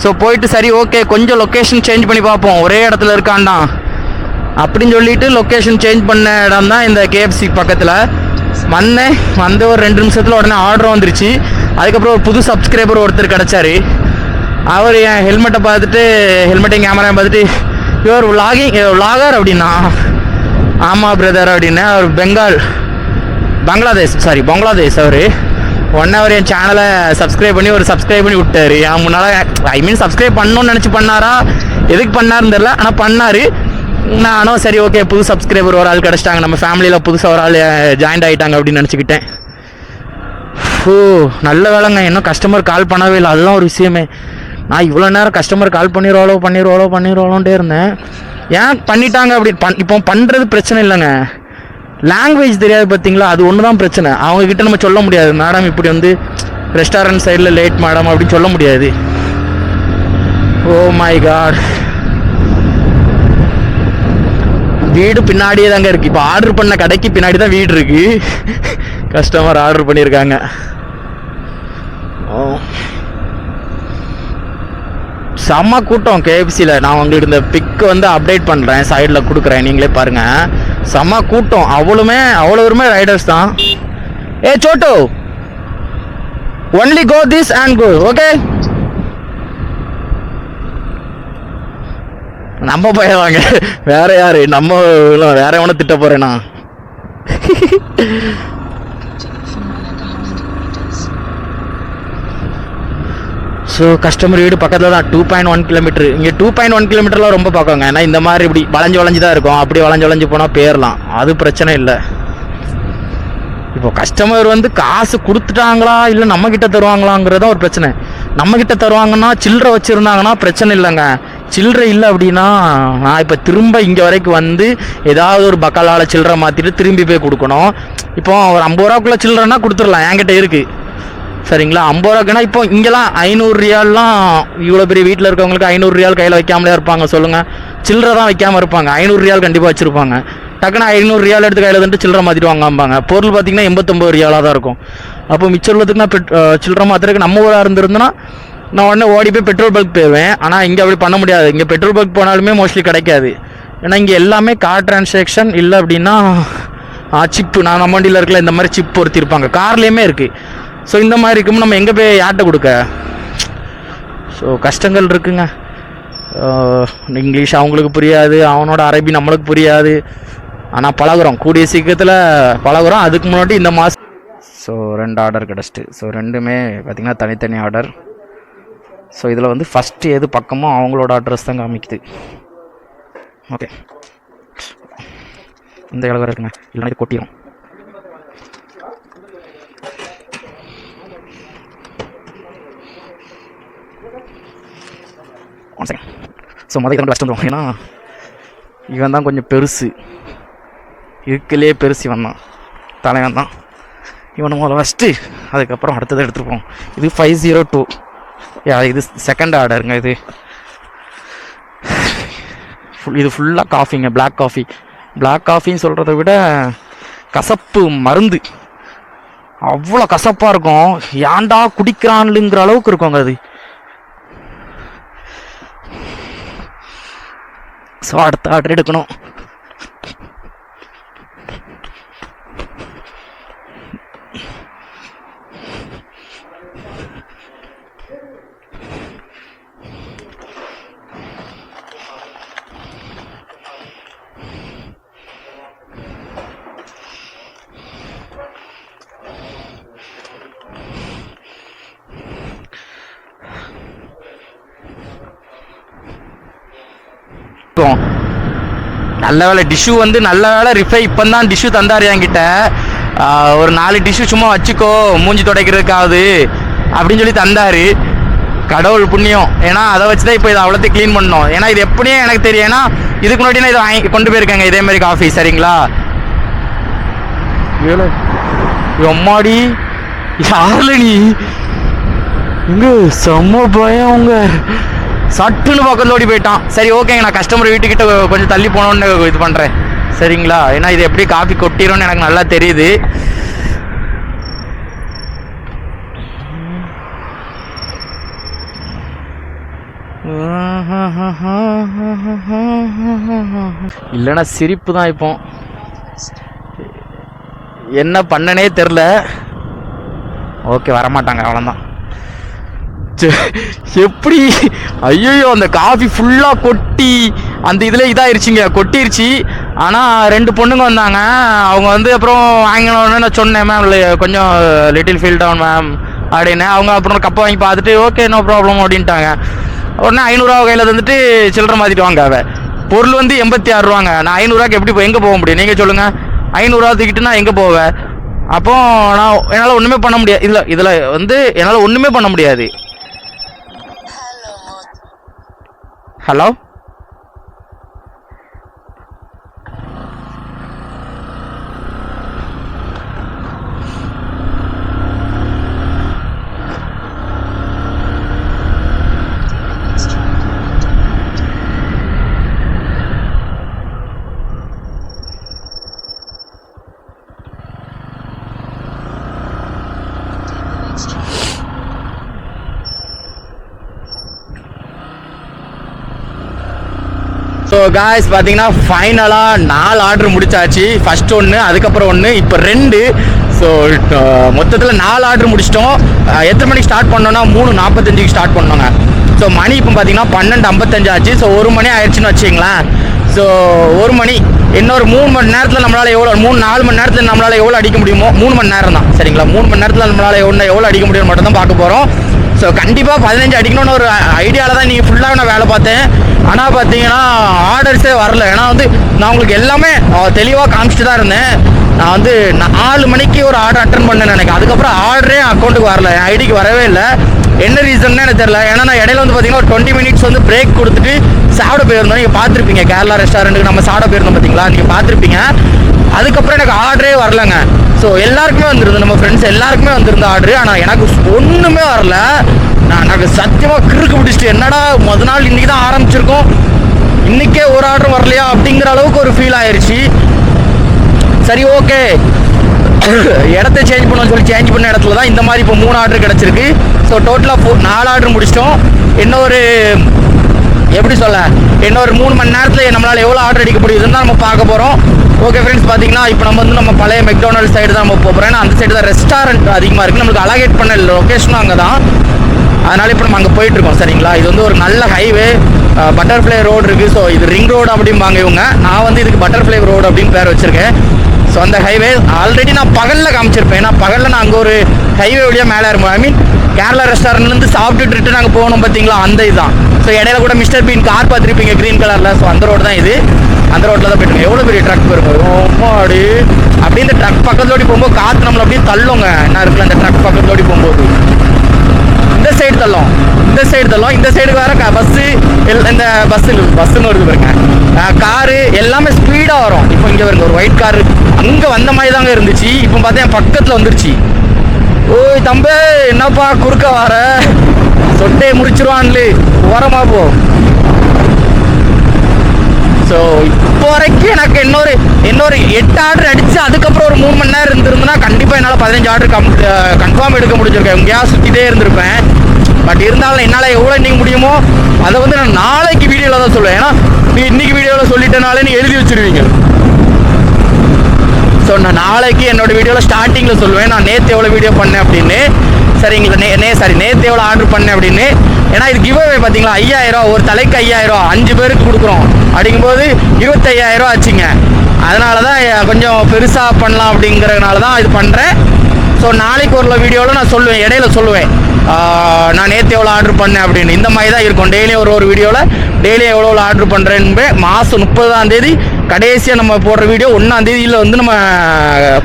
ஸோ போயிட்டு சரி ஓகே கொஞ்சம் லொக்கேஷன் சேஞ்ச் பண்ணி பார்ப்போம், ஒரே இடத்துல இருக்கான்டா அப்படின்னு சொல்லிட்டு லொக்கேஷன் சேஞ்ச் பண்ண இடம் தான் இந்த கேஎஃப்சி பக்கத்தில். வந்து ஒரு 2 நிமிஷத்தில் உடனே ஆர்டர் வந்துருச்சு. அதுக்கப்புறம் ஒரு புது சப்ஸ்கிரைபர் ஒருத்தர் கிடச்சாரு. அவர் என் ஹெல்மெட்டை பார்த்துட்டு, ஹெல்மெட்டையும் கேமராவை பார்த்துட்டு, இவர் விளாகர் அப்படின்னா, ஆமாம் பிரதர் அப்படின்னு. அவர் பங்களாதேஷ் அவர். அவர் என் சேனலை சப்ஸ்கிரைப் பண்ணி விட்டார். என் முன்னால் சப்ஸ்கிரைப் பண்ணணும்னு நினச்சி பண்ணாரா, எதுக்கு பண்ணாருன்னு தெரில, ஆனால் பண்ணார். நானும் சரி ஓகே புது சப்ஸ்கிரைபர் ஒரு ஆள் கிடச்சிட்டாங்க, நம்ம ஃபேமிலியில் புதுசாக ஒரு ஆள் ஜாயின்ட் ஆகிட்டாங்க அப்படின்னு நினச்சிக்கிட்டேன். நல்ல வேலைங்க, இன்னும் கஸ்டமர் கால் பண்ணவே இல்லை. அதுதான் ஒரு விஷயமே. நான் இவ்வளோ நேரம் கஸ்டமர் கால் பண்ணிடுவாளோன்ட்டே இருந்தேன். ஏன் பண்ணிட்டாங்க அப்படி இப்போ பண்ணுறது பிரச்சனை இல்லைங்க, லாங்குவேஜ் தெரியாது பார்த்தீங்களா, அது ஒன்று தான் பிரச்சனை. அவங்கக்கிட்ட நம்ம சொல்ல முடியாது, மேடம் இப்படி வந்து ரெஸ்டாரண்ட் சைடில் லேட் மேடம் அப்படின்னு சொல்ல முடியாது. ஓ மை காட், வீடு பின்னாடியே தாங்க இருக்குது. இப்போ ஆர்டர் பண்ண கடைக்கு பின்னாடி தான் வீடு இருக்குது. கஸ்டமர் ஆர்டர் பண்ணியிருக்காங்க. செம்ம கூட்டம் கேஎஃப்சியில். நான் உங்களுக்கு இந்த பிக்கு வந்து அப்டேட் பண்ணுறேன், சைடில் கொடுக்குறேன், நீங்களே பாருங்கள். செம்ம கூட்டம், அவ்வளோருமே ரைடர்ஸ் தான். ஏ Chotu, only go this and go, okay. நம்ம போயிடுவாங்க, வேற யாரு, நம்ம வேற எவனை திட்ட போறேனா? ஸோ கஸ்டமர் வீடு பக்கத்தில் தான், 2.1 கிலோமீட்டர். இங்கே 2.1 கிலோமீட்டர்லாம் ரொம்ப பார்க்கோங்க. ஏன்னா இந்த மாதிரி இப்படி வளைஞ்சு தான் இருக்கும், அப்படி வளைஞ்சு போனால் போயிடலாம், அது பிரச்சனை இல்லை. இப்போ கஸ்டமர் வந்து காசு கொடுத்துட்டாங்களா இல்லை நம்மக்கிட்ட தருவாங்களாங்கிறதான் ஒரு பிரச்சனை. நம்மக்கிட்ட தருவாங்கன்னா சில்லறை வச்சுருந்தாங்கன்னா பிரச்சனை இல்லைங்க. சில்லறை இல்லை அப்படின்னா நான் இப்போ திரும்ப இங்கே வரைக்கும் வந்து ஏதாவது ஒரு பக்காலால் சில்லறை மாற்றிட்டு திரும்பி போய் கொடுக்கணும். இப்போ ஒரு 50 ரூபாக்குள்ளே சில்லறைன்னா கொடுத்துடலாம், என்கிட்ட இருக்குது சரிங்களா. 50 ரூபாக்குன்னா இப்போ இங்கெல்லாம் 500 ரியால்லாம் இவ்வளோ பெரிய வீட்டில் இருக்கவங்களுக்கு 500 ரியால் கையில் வைக்காமலே இருப்பாங்க சொல்லுங்கள். சில்லறை தான் வைக்காமல் இருப்பாங்க, 500 ரியால் கண்டிப்பாக வச்சுருப்பாங்க. டக்குன்னு 500 ரியால் எடுத்து கையில் வந்துட்டு சில்லறை மாற்றிட்டு வாங்காம்பாங்க. பொருள் பார்த்தீங்கன்னா 89 ரியாலாக தான் இருக்கும். அப்போ மிச்சம் உள்ளதுக்கு நான் சில்லறை மாத்திரக்கு நம்ம ஊராக இருந்திருந்தேன்னா நான் உடனே ஓடி போய் பெட்ரோல் பல்க் போயிடுவேன். ஆனால் இங்கே அப்படி பண்ண முடியாது. இங்கே பெட்ரோல் பல்க் போனாலுமே மோஸ்ட்லி கிடைக்காது. ஏன்னா இங்கே எல்லாமே கார் டிரான்சாக்ஷன் இல்லை அப்படின்னா சிப்பு, நான் நம்ம வண்டியில் இருக்கல இந்த மாதிரி சிப் பொருத்திருப்பாங்க, கார்லேயுமே இருக்குது. ஸோ இந்த மாதிரி இருக்கும், நம்ம எங்கே போய் யார்கிட்ட கொடுக்க? ஸோ கஷ்டங்கள் இருக்குங்க. இங்கிலீஷ் அவங்களுக்கு புரியாது, அவனோட அரபி நம்மளுக்கு புரியாது. ஆனால் பழகுறோம், கூடிய சீக்கிரத்தில் பழகுறோம். அதுக்கு முன்னாடி இந்த மாதம் ஸோ 2 ஆர்டர் கிடச்சிட்டு. ஸோ ரெண்டுமே பார்த்திங்கன்னா தனித்தனி ஆர்டர். ஸோ இதில் வந்து ஃபஸ்ட்டு எது பக்கமோ அவங்களோட அட்ரஸ் தான் காமிக்குது. ஓகே, இந்த இலவரம் இருக்குங்க, இல்லைன்னா இது கொட்டிடும். ஸோ முதல் இதெல்லாம் கஷ்டம் வந்துடும். ஏன்னா இவன் தான் கொஞ்சம் பெருசு, இருக்குலே பெருசு இவன் தான், தலைவன் தான். இவனை முதல்ல ஃபஸ்ட்டு, அதுக்கப்புறம் அடுத்தது எடுத்துருப்போம். இது 502. இது செகண்ட் ஆர்டருங்க. இது ஃபுல்லாக காஃபிங்க, பிளாக் காஃபி. பிளாக் காஃபின்னு சொல்கிறத விட கசப்பு மருந்து, அவ்வளோ கசப்பாக இருக்கும். ஏன்டா குடிக்கிறான்லுங்கிற அளவுக்கு இருக்குங்க அது. ஸோ அடுத்த ஆர்டர் எடுக்கணும். நல்ல வேலை டிஷ்யூ வந்து நல்ல வேலை ரிஃபை இப்போ தான் டிஷ்யூ தந்தார் என்கிட்ட. ஒரு 4 டிஷ்யூ சும்மா வச்சுக்கோ மூஞ்சி துடைக்கிறதுக்காவது அப்படின்னு சொல்லி தந்தார். கடவுள் புண்ணியம். ஏன்னா அதை வச்சு தான் இப்போ இதை அவ்வளோத்தையும் க்ளீன் பண்ணோம். ஏன்னா இது எப்படியும் எனக்கு தெரியும். ஏன்னா இதுக்கு முன்னாடி நான் இதை வாங்கி கொண்டு போயிருக்காங்க இதேமாதிரி காஃபி, சரிங்களா. அம்மாடி யாரில் நீ இங்கே செம்ம பயம். அவங்க சட்டுன்னு பக்கத்தில் ஓடி போயிட்டான். சரி ஓகேங்க, நான் கஸ்டமர் வீட்டுக்கிட்ட கொஞ்சம் தள்ளி போனோன்னு இது பண்ணுறேன் சரிங்களா. ஏன்னா இது எப்படி காஃபி கொட்டிடும்னு எனக்கு நல்லா தெரியுது. இல்லைன்னா சிரிப்பு தான். இப்போ என்ன பண்ணனே தெரில. ஓகே, வரமாட்டாங்க, அவ்வளோதான். எப்படி ஐயோ அந்த காஃபி ஃபுல்லாக கொட்டி அந்த இதில் இதாகிருச்சிங்க, கொட்டிருச்சு. ஆனால் 2 பொண்ணுங்க வந்தாங்க. அவங்க வந்து அப்புறம் வாங்கினோன்னு நான் சொன்னேன், மேம் கொஞ்சம் லிட்டில் ஃபீல் டவுன் மேம் அப்படின்னு. அவங்க அப்புறம் கப்பை வாங்கி பார்த்துட்டு ஓகே நோ ப்ராப்ளம் அப்படின்ட்டாங்க. உடனே 500 ரூபா கையில் வந்துட்டு சில்லறை மாற்றிட்டு வாங்க. அவ பொருள் வந்து 86 ரூபாங்க. நான் 500 ரூபாய்க்கு எப்படி எங்கே போக முடியும் நீங்கள் சொல்லுங்கள்? 500 ரூபா தூக்கிட்டு நான் எங்கே போவேன்? அப்போ நான் என்னால் ஒன்றுமே பண்ண முடியாது. இதில் வந்து என்னால் ஒன்றுமே பண்ண முடியாது. ஹலோ, ஸோ காய்ஸ் பார்த்தீங்கன்னா ஃபைனலாக 4 ஆர்டர் முடிச்சாச்சு. ஃபர்ஸ்ட் 1, அதுக்கப்புறம் 1, இப்போ 2. ஸோ மொத்தத்தில் 4 ஆர்டர் முடிச்சிட்டோம். எத்தனை மணிக்கு ஸ்டார்ட் பண்ணோன்னா 3:45க்கு ஸ்டார்ட் பண்ணோங்க. ஸோ மணி இப்போ பார்த்தீங்கன்னா 12:55 ஆச்சு. ஸோ 1 மணி ஆயிடுச்சுன்னு வச்சுங்களேன். ஸோ 1 மணி, இன்னொரு 3 மணி நேரத்தில் நம்மளால் எவ்வளோ 3-4 மணி நேரத்தில் நம்மளால் எவ்வளோ அடிக்க முடியுமோ, 3 மணி நேரம் தான் சரிங்களா. 3 மணி நேரத்தில் நம்மளால் எவ்வளோ அடிக்க முடியும்னு மட்டும் தான் பார்க்க போகிறோம். ஸோ கண்டிப்பாக 15 அடிக்கணும்னு ஒரு ஐடியாவில் தான் நீங்கள் ஃபுல்லாக நான் வேலை பார்த்தேன். ஆனால் பார்த்தீங்கன்னா ஆர்டர்ஸே வரல. ஏன்னா வந்து நான் உங்களுக்கு எல்லாமே தெளிவாக காமிச்சிட்டு தான் இருந்தேன். நான் வந்து 4 மணிக்கு ஒரு ஆர்டர் அட்டன் பண்ணேன் நினைக்கிறேன். அதுக்கப்புறம் ஆர்டரே அக்கௌண்ட்டுக்கு வரல, என் ஐடிக்கு வரவே இல்லை. என்ன ரீசன்னு எனக்கு தெரியல. ஏன்னா நான் இடையில வந்து பார்த்தீங்கன்னா ஒரு 20 மினிட்ஸ் வந்து பிரேக் கொடுத்துட்டு சாப்பிட போயிருந்தோம். நீங்கள் பார்த்துருப்பீங்க, கேரளா ரெஸ்டாரண்ட்டுக்கு நம்ம சாப்பிட போயிருந்தோம் பார்த்தீங்களா, நீங்கள் பார்த்துருப்பீங்க. அதுக்கப்புறம் எனக்கு ஆர்டரே வரலங்க. ஸோ எல்லாருக்குமே வந்துருந்து, நம்ம ஃப்ரெண்ட்ஸ் எல்லாருக்குமே வந்திருந்த ஆர்டரு. ஆனால் எனக்கு ஒன்றுமே வரல. எனக்கு சத்தியமாக கிறுக்கு பிடிச்சிட்டு, என்னடா முத நாள் இன்றைக்கி தான் ஆரம்பிச்சிருக்கோம், இன்றைக்கே ஒரு ஆர்டர் வரலையா அப்படிங்கிற அளவுக்கு ஒரு ஃபீல் ஆயிடுச்சு. சரி, ஓகே, இடத்த சேஞ்ச் பண்ணணும்னு சொல்லி சேஞ்ச் பண்ண இடத்துல தான் இந்த மாதிரி இப்போ 3 ஆர்டர் கிடச்சிருக்கு. ஸோ டோட்டலாக 4 ஆர்டர் முடிச்சிட்டோம். இன்னொரு எப்படி சொல்ல, இன்னொரு 3 மணி நேரத்தில் நம்மளால் எவ்வளோ ஆர்டர் அடிக்க முடியுதுன்னு தான் நம்ம பார்க்க போகிறோம். ஓகே ஃப்ரெண்ட்ஸ், பார்த்தீங்கன்னா இப்போ நம்ம வந்து நம்ம பழைய மெக்டொனால்ட்ஸ் சைடு தான் நம்ம போகிறோம். ஏன்னா அந்த சைடு தான் ரெஸ்டாரண்ட் அதிகமாக இருக்குது. நம்மளுக்கு அலகேட் பண்ண லொக்கேஷனும் அங்கே தான். அதனால் இப்போ நம்ம அங்கே போயிட்டுருக்கோம். சரிங்களா, இது வந்து ஒரு நல்ல ஹைவே, பட்டர்ஃப்ளை ரோடு இருக்குது. ஸோ இது ரிங் ரோடு அப்படிம்பாங்க இவங்க. நான் வந்து இதுக்கு பட்டர்ஃப்ளை ரோடு அப்படின்னு பேர் வச்சுருக்கேன். ஸோ அந்த ஹைவே ஆல்ரெடி நான் பகலில் காமிச்சிருப்பேன். ஏன்னா பகலில் நான் அங்கே ஒரு ஹைவே வழியாக மேலே இருப்போம். ஐ மீன் கேரளா ரெஸ்டாரண்ட்லேருந்து சாப்பிட்டுட்டு நாங்கள் போகணும் பார்த்தீங்களா, அந்த இதுதான். ஸோ இடையில கூட மிஸ்டர் பீன் கார் பார்த்துருப்பீங்க க்ரீன் கலரில். ஸோ அந்த ரோடு தான் இது. அந்த ரோட்டில் தான் போயிட்டு எவ்வளோ பெரிய ட்ரக் போயிருக்கும் ரொம்ப அப்படி இந்த ட்ரக் பக்கத்தோடி போகும்போது காற்று நம்மளை அப்படியே தள்ளுங்க. என்ன இருக்குல்ல அந்த ட்ரக் பக்கத்தோடி போகும்போது இந்த சைடு தள்ளும், இந்த சைடு தள்ளும். இந்த சைடுக்கு வேற பஸ்ஸு, இந்த பஸ்ஸுன்னு வருது பாருங்க, காரு எல்லாமே ஸ்பீடாக வரும். இப்போ இங்கே வருங்க ஒரு ஒயிட் காரு, அங்கே வந்த மாதிரி தாங்க இருந்துச்சு. இப்போ பார்த்தா என் பக்கத்தில் வந்துருச்சு. ஓய் தம்பி, என்னப்பா குறுக்க வர, சொட்டே முடிச்சிருவான்லு, ஓரமா போ. ஸோ இப்போ வரைக்கும் எனக்கு இன்னொரு 8 ஆர்டர் அடித்து அதுக்கப்புறம் ஒரு 3 மணி நேரம் இருந்திருந்தேன்னா கண்டிப்பாக என்னால் 15 ஆர்டர் கன்ஃபார்ம் எடுக்க முடிஞ்சிருக்கேன். எங்கேயாவது சுற்றிட்டே இருந்திருப்பேன். பட் இருந்தாலும் என்னால் எவ்வளோ இன்றைக்கி முடியுமோ அதை வந்து நான் நாளைக்கு வீடியோவில் தான் சொல்லுவேன். ஏன்னா நீ இன்றைக்கி வீடியோவில் சொல்லிட்டனாலே நீ எழுதி வச்சுருவீங்க. ஸோ நான் நாளைக்கு என்னோடய வீடியோவில் ஸ்டார்டிங்கில் சொல்லுவேன் நான் நேற்று எவ்வளோ வீடியோ பண்ணேன் அப்படின்னு. சரிங்களா, நேற்று எவ்வளோ ஆர்டர் பண்ணேன் அப்படின்னு. ஏன்னா இது கிவ் அவே பார்த்தீங்களா, 5000, ஒரு தலைக்கு 5000, 5 பேருக்கு கொடுக்குறோம். அப்படிங்கும்போது 25,000 ஆச்சுங்க. அதனால தான் கொஞ்சம் பெருசாக பண்ணலாம் அப்படிங்கிறதுனால தான் இது பண்ணுறேன். ஸோ நாளைக்கு ஒரு வீடியோவில் நான் சொல்லுவேன், இடையில சொல்லுவேன் நான் நேற்று எவ்வளோ ஆர்டர் பண்ணேன் அப்படின்னு. இந்த மாதிரி தான் இருக்கும். டெய்லியும் ஒரு வீடியோவில் டெய்லியும் எவ்வளோ ஆர்டர் பண்ணுறேன்னு மாதம் 30ஆம் தேதி கடைசியாக நம்ம போடுற வீடியோ 1ஆம் தேதியில் வந்து நம்ம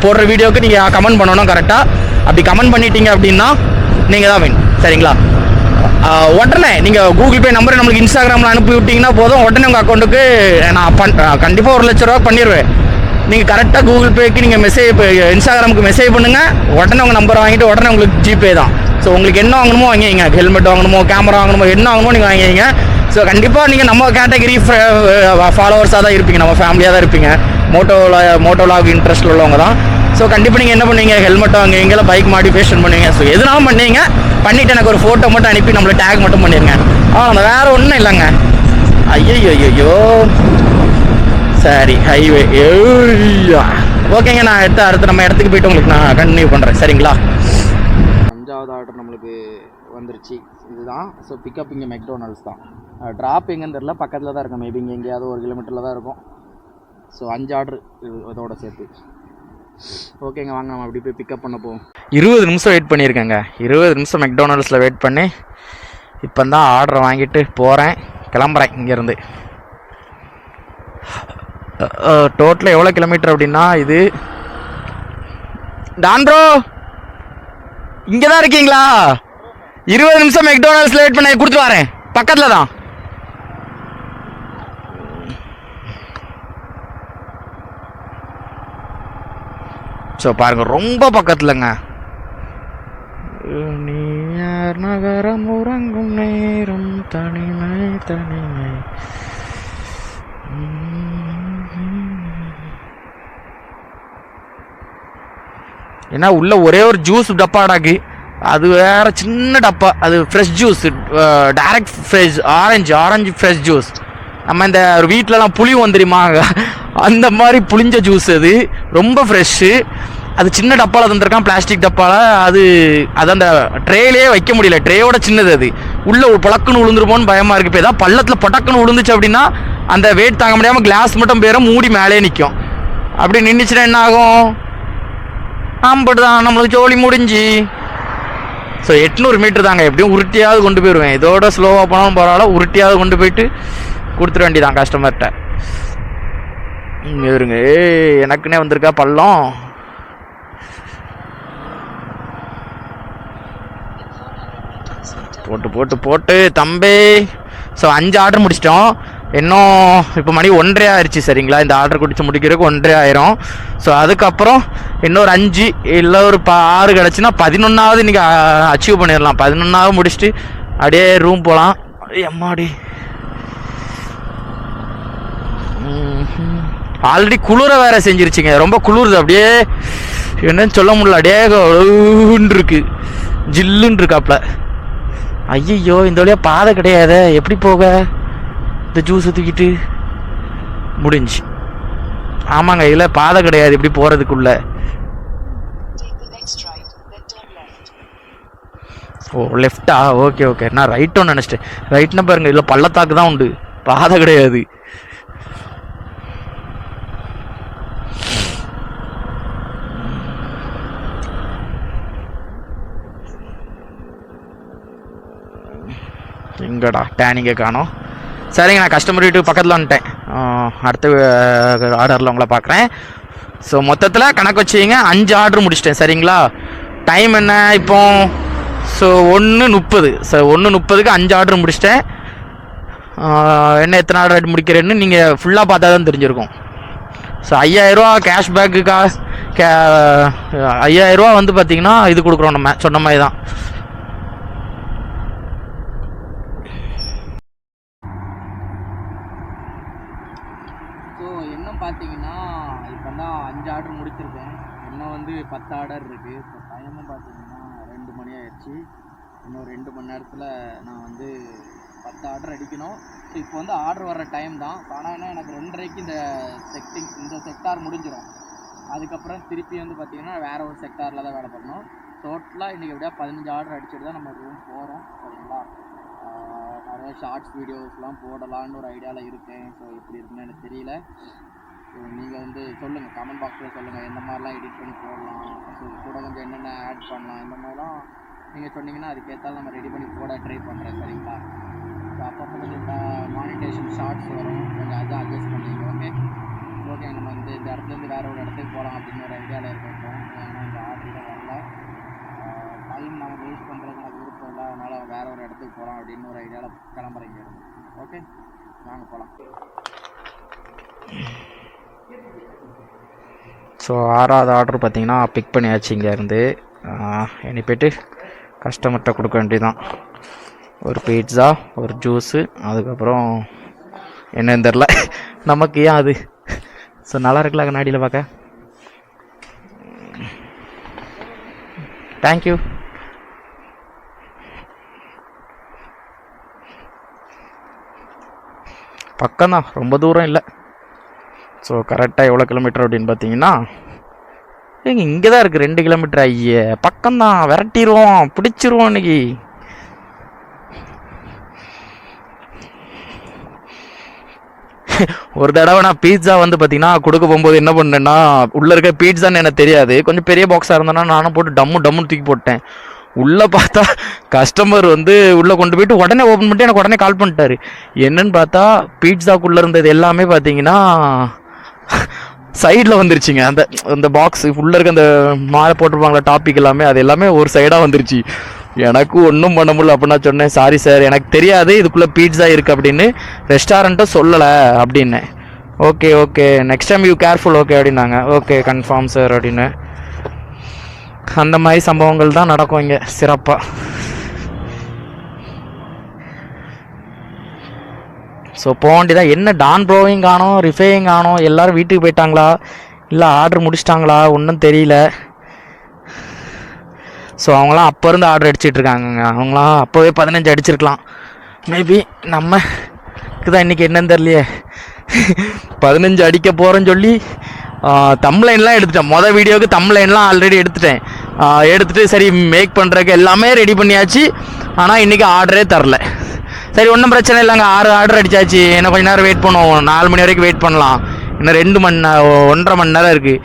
போடுற வீடியோவுக்கு நீங்கள் கமெண்ட் பண்ணணும் கரெக்டாக. அப்படி கமெண்ட் பண்ணிட்டீங்க அப்படின்னா நீங்கள் தான் வேணும். சரிங்களா, உடனே நீங்கள் கூகுள் பே நம்பரை நம்மளுக்கு இன்ஸ்டாகிராமில் அனுப்பி விட்டிங்கன்னா போதும். உடனே உங்கள் அக்கௌண்ட்டுக்கு நான் கண்டிப்பாக 1 லட்ச ரூபா பண்ணிடுவேன். நீங்கள் கரெக்டாக கூகுள் பேக்கு நீங்கள் இன்ஸ்டாகிராமுக்கு மெசேஜ் பண்ணுங்கள். உடனே உங்கள் நம்பரை வாங்கிட்டு உடனே உங்களுக்கு ஜிபே தான். ஸோ உங்களுக்கு என்ன வாங்கணுமோ வாங்கிங்க, ஹெல்மெட் வாங்கணுமோ, கேமரா வாங்கணுமோ, என்ன வாங்கணுமோ நீங்கள் வாங்கிங்க. ஸோ கண்டிப்பாக நீங்கள் நம்ம கேட்டகரி ஃபாலோவர்ஸாக தான் இருப்பீங்க, நம்ம ஃபேமிலியாக தான் இருப்பீங்க. மோட்டோலாக் இன்ட்ரெஸ்ட் உள்ளவங்க தான். ஸோ கண்டிப்பாக நீங்கள் என்ன பண்ணுவீங்க, ஹெல்மெட் வாங்குவீங்க, இல்லை பைக் மாடிஃபிகேஷன் பண்ணுவீங்க. ஸோ எதுனாலும் பண்ணீங்க, பண்ணிவிட்டு எனக்கு ஒரு ஃபோட்டோ மட்டும் அனுப்பி நம்மளை டேக் மட்டும் பண்ணிடுங்க. அந்த வேறு ஒன்றும் இல்லைங்க. ஐயோ சரி, ஹைவே ஓகேங்க. நான் அடுத்து நம்ம இடத்துக்கு போய்ட்டு உங்களுக்கு நான் கண்டினியூ பண்ணுறேன். சரிங்களா, 5ஆவது ஆர்டர் நம்மளுக்கு வந்துருச்சு. இதுதான். ஸோ பிக்கப் இங்கே மெக்டொனால்ட்ஸ் தான். ட்ராப் எங்கேன்னு தெரில, பக்கத்தில் தான் இருக்கும். மேபி இங்கே எங்கேயாவது 1 கிலோமீட்டரில் தான் இருக்கும். ஸோ 5 ஆர்டர் இதோட சேர்த்து. ஓகேங்க, வாங்க நம்ம அப்படி போய் பிக்கப் பண்ண போவோம். 20 நிமிஷம் வெயிட் பண்ணியிருக்கேங்க. 20 நிமிஷம் மெக்டொனால்ட்ஸில் வெயிட் பண்ணி இப்போ தான் ஆர்டரை வாங்கிட்டு போகிறேன், கிளம்புறேன் இங்கேருந்து. டோட்டலாக எவ்வளோ கிலோமீட்டர் அப்படின்னா, இது டான்ப்ரோ இங்கே தான் இருக்கீங்களா? 20 நிமிஷம் மெக்டொனால்ட்ஸில் வெயிட் பண்ண கொடுத்துட்டு வரேன், பக்கத்தில் தான். ஸோ பாருங்கள், ரொம்ப பக்கத்துலங்க. நீ யார் நகரம் உறங்கும் நேரம் தனிமை தனிமை. ஏன்னா உள்ள ஒரே ஒரு ஜூஸ் டப்பாடாக்கு, அது வேற சின்ன டப்பா, அது fresh juice, direct fresh orange fresh juice. நம்ம இந்த வீட்டிலலாம் புளி வந்துருமா, அந்த மாதிரி புளிஞ்ச ஜூஸ். அது ரொம்ப ஃப்ரெஷ்ஷு. அது சின்ன டப்பாவில் தந்துருக்கான், பிளாஸ்டிக் டப்பாவில். அது அந்த ட்ரேலேயே வைக்க முடியல, ட்ரேயோட சின்னது. அது உள்ளே ஒரு பழக்குன்னு விழுந்துருமோன்னு பயமாக இருக்குது. இப்போ ஏதாவது பள்ளத்தில் பட்டக்குன்னு விழுந்துச்சு அப்படின்னா அந்த வெயிட் தாங்க முடியாமல் கிளாஸ் மட்டும் பேர மூடி மேலே நிற்கும். அப்படி நின்றுச்சுன்னா என்ன ஆகும், ஆம்பட்டு தான் நம்மளுக்கு ஜோலி முடிஞ்சு. ஸோ 800 மீட்டர் தாங்க, எப்படியும் உருட்டியாவது கொண்டு போயிடுவேன். இதோட ஸ்லோவாக போனாலும் பரவாயில்ல, உருட்டியாவது கொண்டு போயிட்டு கொடுத்துட வேண்டியதான் கஸ்டமர்கிட்ட. இங்கே இருங்க. எனக்குன்னே வந்திருக்கா பள்ளம். போட்டு போட்டு போட்டு தம்பி. ஸோ 5 ஆர்டர் முடிச்சிட்டோம். இன்னும் இப்போ மணி 1:30 ஆயிடுச்சு சரிங்களா. இந்த ஆர்டர் குடிச்சு முடிக்கிறதுக்கு 1:30 ஆயிரும். ஸோ அதுக்கப்புறம் இன்னொரு 5 இல்லை ஒரு 6 கிடச்சுன்னா 11ஆவது இன்றைக்கி அச்சீவ் பண்ணிடலாம். 11ஆவது முடிச்சுட்டு அப்படியே ரூம் போகலாம். எம்மாடி ஆல்ரெடி குளிர வேற செஞ்சிருச்சுங்க. ரொம்ப குளிருது. அப்படியே என்னன்னு சொல்ல முடியல. அப்படியே இருக்கு, ஜில்லுன்னு இருக்காப்ல. ஐயோ இந்த வழியாக பாதை கிடையாது, எப்படி போக? இந்த ஜூஸ் தூக்கிட்டு முடிஞ்சு. ஆமாங்க, இதில் பாதை கிடையாது எப்படி போகிறதுக்குள்ள. ஓ லெஃப்டா? Okay okay. நான் ரைட்டோன்னு நினச்சிட்டேன். ரைட்னா பாருங்க, இதில் பள்ளத்தாக்கு தான் உண்டு, பாதை கிடையாது. எங்கடா டேனிங்கே காணோம். சரிங்க, நான் கஸ்டமர் வீட்டுக்கு பக்கத்தில் வந்துட்டேன். அடுத்த ஆர்டரில் உங்களை பார்க்குறேன். ஸோ மொத்தத்தில் கணக்கு வச்சிங்க 5 ஆர்டர் முடிச்சிட்டேன் சரிங்களா. டைம் என்ன இப்போ? ஸோ 1:30. ஸோ 1:30க்கு 5 ஆர்டர் முடிச்சிட்டேன். என்ன எத்தனை ஆர்டர் முடிக்கிறேன்னு நீங்கள் ஃபுல்லாக பார்த்தா தான் தெரிஞ்சிருக்கும். ஸோ 5000 கேஷ்பேக்குக்கா 5000 வந்து பார்த்தீங்கன்னா இது கொடுக்குறோம் நம்ம சொன்ன மாதிரி தான். பார்த்தீங்கன்னா இப்போ தான் 5 ஆர்டர் முடிச்சிருக்கேன். இன்னும் வந்து 10 ஆர்டர் இருக்குது. இப்போ டைமும் பார்த்தீங்கன்னா 2 மணி ஆயிடுச்சு. இன்னும் 2 மணி நேரத்தில் நான் வந்து 10 ஆர்டர் அடிக்கணும். ஸோ இப்போ வந்து ஆர்டர் வர்ற டைம் தான். ஆனால் என்ன, எனக்கு 2:30க்கு இந்த செக்டார் முடிஞ்சிடும். அதுக்கப்புறம் திருப்பி வந்து பார்த்திங்கன்னா வேறு ஒரு செக்டாரில் தான் வேலை பண்ணணும். டோட்டலாக இன்றைக்கி எப்படியா 15 ஆர்டர் அடிச்சுட்டு தான் நம்ம ரூம் போகிறோம் சரிங்களா. நிறைய ஷார்ட்ஸ் வீடியோஸ்லாம் போடலான்னு ஒரு ஐடியாவில் இருக்கேன். ஸோ எப்படி இருக்குன்னு எனக்கு தெரியல. ஸோ நீங்கள் வந்து சொல்லுங்கள், கமெண்ட் பாக்ஸில் சொல்லுங்கள் எந்த மாதிரிலாம் எடிட் பண்ணி போடலாம். ஸோ கூட கொஞ்சம் என்னென்ன ஆட் பண்ணலாம், இந்த மாதிரிலாம் நீங்கள் சொன்னீங்கன்னா அதுக்கேற்றாலும் நம்ம ரெடி பண்ணி போட ட்ரை பண்ணுறேன் சரிங்களா. ஸோ அப்பப்போ கொஞ்சம் மானிட்டேஷன் ஷார்ட்ஸ் வரும், கொஞ்சம் அதை அட்ஜஸ்ட் பண்ணிங்க. ஓகே நம்ம வந்து இந்த இடத்துலேருந்து வேறு ஒரு இடத்துக்கு போகலாம் அப்படின்னு ஒரு ஐடியாவில் இருக்கோம். ஏன்னா இந்த ஆர்டரில் வரல, டைம் நம்ம வேஸ்ட் பண்ணுறது எனக்கு விருப்பம் இல்லை. அதனால் வேறு ஒரு இடத்துக்கு போகலாம் அப்படின்னு ஒரு ஐடியாவில் கிளம்புறீங்க. ஓகே வாங்க போகலாம். ஸோ 6வது ஆர்டர் பார்த்தீங்கன்னா பிக் பண்ணியாச்சு. இங்கேருந்து இனி போய்ட்டு கஸ்டமர்கிட்ட கொடுக்க வேண்டியதுதான். ஒரு பீட்ஸா, ஒரு ஜூஸு, அதுக்கப்புறம் என்னன்னு தெரில நமக்கு ஏன் அது. ஸோ நல்லா இருக்குல்ல கண்ணாடியில் பார்க்க. தேங்க்யூ. பக்கம்தான், ரொம்ப தூரம் இல்லை. ஸோ கரெக்டாக எவ்வளோ கிலோமீட்டர் அப்படின்னு பார்த்தீங்கன்னா இங்கே தான் இருக்குது 2 கிலோமீட்டர். ஐயே பக்கம்தான், விரட்டிடுவோம், பிடிச்சிருவோம் இன்னைக்கு. ஒரு தடவை நான் பீட்சா வந்து பார்த்தீங்கன்னா கொடுக்க போகும்போது என்ன பண்ணேன்னா, உள்ளே இருக்க பீட்சான்னு எனக்கு தெரியாது, கொஞ்சம் பெரிய பாக்ஸாக இருந்தேன்னா நானும் போட்டு டம்முன்னு தூக்கி போட்டேன். உள்ளே பார்த்தா கஸ்டமர் வந்து உள்ளே கொண்டு போயிட்டு உடனே ஓப்பன் பண்ணிட்டு எனக்கு உடனே கால் பண்ணிட்டாரு. என்னன்னு பார்த்தா பீட்சாக்குள்ளே இருந்தது எல்லாமே பார்த்தீங்கன்னா சைடில் வந்துருச்சுங்க. அந்த பாக்ஸ் உள்ளே இருக்க அந்த மாலை போட்டிருப்பாங்களா டாபிக் எல்லாமே, அது எல்லாமே ஒரு சைடாக வந்துருச்சு. எனக்கு ஒன்றும் பண்ண முடியல. அப்போ நான் சொன்னேன், சாரி சார் எனக்கு தெரியாது இதுக்குள்ளே பீட்சா இருக்குது அப்படின்னு, ரெஸ்டாரண்ட்டும் சொல்லலை அப்படின்னேன். Okay okay next time you careful okay அப்படின்னாங்க. ஓகே கன்ஃபார்ம் சார் அப்படின்னு. அந்த மாதிரி சம்பவங்கள் தான் நடக்கும் இங்கே சிறப்பாக. ஸோ போக வேண்டியதான். என்ன டான் ப்ரோவையும் காணோம், ரிஃபேயும் காணோம், எல்லோரும் வீட்டுக்கு போயிட்டாங்களா இல்லை ஆர்டர் முடிச்சிட்டாங்களா ஒன்றும் தெரியல. ஸோ அவங்களாம் அப்போ இருந்து ஆர்டர் அடிச்சிட்ருக்காங்கங்க. அவங்களாம் அப்போவே 15 அடிச்சிருக்கலாம். மேபி நமக்கு தான் இன்றைக்கி என்னன்னு தெரியலையே 15 அடிக்க போகிறேன்னு சொல்லி தம்ப்லைன்லாம் எடுத்துட்டேன். மொதல் வீடியோவுக்கு தம்ப்லைன்லாம் ஆல்ரெடி எடுத்துகிட்டு சரி மேக் பண்ணுறதுக்கு எல்லாமே ரெடி பண்ணியாச்சு. ஆனால் இன்றைக்கி ஆர்டரே தரல. சரி ஒன்றும் பிரச்சனை இல்லைங்க, 6 ஆர்டர் அடித்தாச்சு. இன்னும் கொஞ்சம் நேரம் வெயிட் பண்ணுவோம், 4 மணி வரைக்கும் வெயிட் பண்ணலாம். இன்னும் 1.5 மணி நேரம் இருக்குது.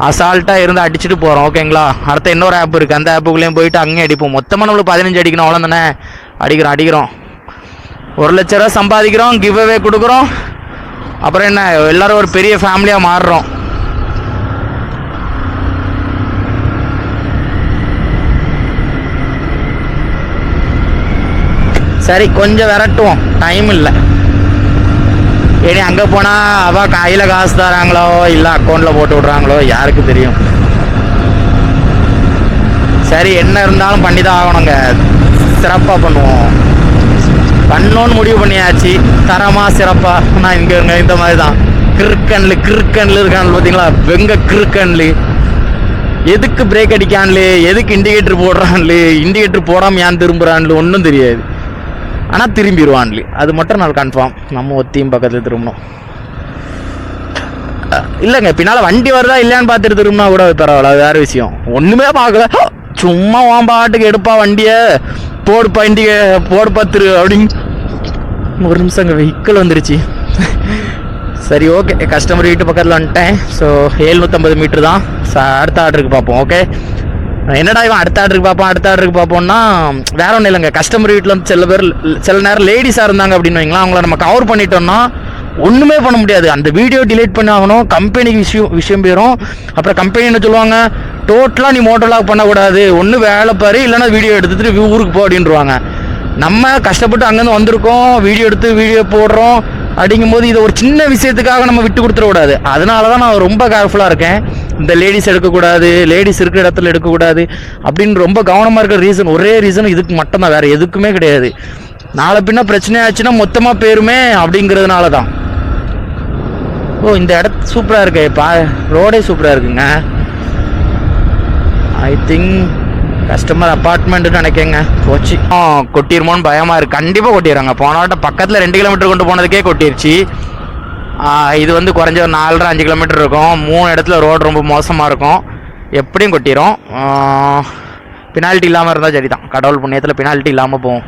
அசால்ட்டாக இருந்து அடிச்சுட்டு போகிறோம் ஓகேங்களா. அடுத்த இன்னொரு ஆப் இருக்குது, அந்த ஆப்புக்குள்ளேயும் போயிட்டு அங்கேயும் அடிப்போம். மொத்தமாக நம்மளுக்கு 15 அடிக்கணும், அவ்வளோ தானே. அடிக்கிறோம் 1 லட்ச ரூபா சம்பாதிக்கிறோம், கிவ் அவே கொடுக்குறோம். அப்புறம் என்ன, எல்லாரும் ஒரு பெரிய ஃபேமிலியாக மாறுறோம். சரி, கொஞ்சம் விரட்டுவோம், டைம் இல்லை. இனி அங்கே போனால் அவள் கையில் காசு தராங்களோ இல்லை அக்கௌண்ட்டில் போட்டு விட்றாங்களோ யாருக்கு தெரியும். சரி, என்ன இருந்தாலும் பண்ணி தான் ஆகணுங்க. சிறப்பாக பண்ணுவோம். பண்ணோன்னு முடிவு பண்ணியாச்சு. தரமாக சிறப்பாக. நான் இங்கே இந்த மாதிரி தான் கிறுக்கன்ல இருக்கான்ல பார்த்தீங்களா, வெங்க கிறுக்கன்ல. எதுக்கு பிரேக் அடிக்கான்லே, எதுக்கு இண்டிகேட்டர் போடுறான்லே, இண்டிகேட்டர் போடாமல் ஏன் திரும்புகிறான்ல ஒன்றும் தெரியாது. ஆனால் திரும்பிடுவான்லி, அது மட்டும் நான் கன்ஃபார்ம். நம்ம ஒத்தியும் பக்கத்தில் திரும்பணும். இல்லைங்க, பின்னால் வண்டி வருதா இல்லையான்னு பார்த்துட்டு திரும்பினா கூட பரவாயில்ல, அது வேறு விஷயம். ஒன்றுமே பார்க்கல, சும்மா உன் பாட்டுக்கு எடுப்பா வண்டியை, போடுப்பா இண்டிகே போடுப்பா திரு அப்படின்னு. ஒரு நிமிஷங்க, வெஹிக்கிள் வந்துருச்சு. சரி, ஓகே, கஸ்டமர் வீட்டு பக்கத்தில் வந்துட்டேன். ஸோ 750 மீட்டர் தான். அடுத்த ஆர்டருக்கு பார்ப்போம். ஓகே, என்னடா இவன் அடுத்த ஆர்டருக்கு பார்ப்போம்னா வேற ஒன்றும் இல்லைங்க. கஸ்டமர் வீட்டில் வந்து சில நேரம் லேடிஸாக இருந்தாங்க அப்படின்னு வைங்களா, அவங்கள நம்ம கவர் பண்ணிட்டோம்னா ஒன்றுமே பண்ண முடியாது. அந்த வீடியோ டிலீட் பண்ணி ஆகணும். கம்பெனிக்கு விஷயம் போயிடும். அப்புறம் கம்பெனி என்ன சொல்லுவாங்க, டோட்டலாக நீ மோட்டோலாக் பண்ணக்கூடாது, ஒன்று வேலை பாரு, இல்லைன்னா வீடியோ எடுத்துகிட்டு ஊருக்கு போ அப்படின்ட்டுருவாங்க. நம்ம கஷ்டப்பட்டு அங்கேருந்து வந்திருக்கோம், வீடியோ எடுத்து வீடியோ போடுறோம் அப்படிங்கும்போது இதை ஒரு சின்ன விஷயத்துக்காக நம்ம விட்டு கொடுத்துடக்கூடாது. அதனால தான் நான் ரொம்ப கேர்ஃபுல்லாக இருக்கேன். இந்த லேடிஸ் எடுக்கக்கூடாது, லேடிஸ் இருக்கிற இடத்துல எடுக்கக்கூடாது அப்படின்னு ரொம்ப கவனமாக இருக்கிற ஒரே ரீசன் இதுக்கு மட்டும்தான், வேறு எதுக்குமே கிடையாது. நாளை பின்ன பிரச்சனை ஆச்சுன்னா மொத்தமாக பேருமே அப்படிங்கிறதுனால தான். ஓ, இந்த இடத்து சூப்பராக இருக்கு, ரோடே சூப்பராக இருக்குங்க. ஐ திங்க் கஸ்டமர் அப்பார்ட்மெண்ட்டுன்னு நினைக்கங்க. போச்சு, கொட்டிருமோன்னு பயமாக இருக்குது. கண்டிப்பாக கொட்டிடுறாங்க. போன வாட்டம் பக்கத்தில் 2 கிலோமீட்டர் கொண்டு போனதுக்கே கொட்டிருச்சு. இது வந்து குறைஞ்ச ஒரு 4.5 கிலோமீட்டர் இருக்கும். 3 இடத்துல ரோடு ரொம்ப மோசமாக இருக்கும். எப்படியும் கொட்டிடும். பெனால்ட்டி இல்லாமல் இருந்தால் சரி தான். கடவுள் புண்ணியத்தில் பெனால்ட்டி இல்லாமல் போகும்.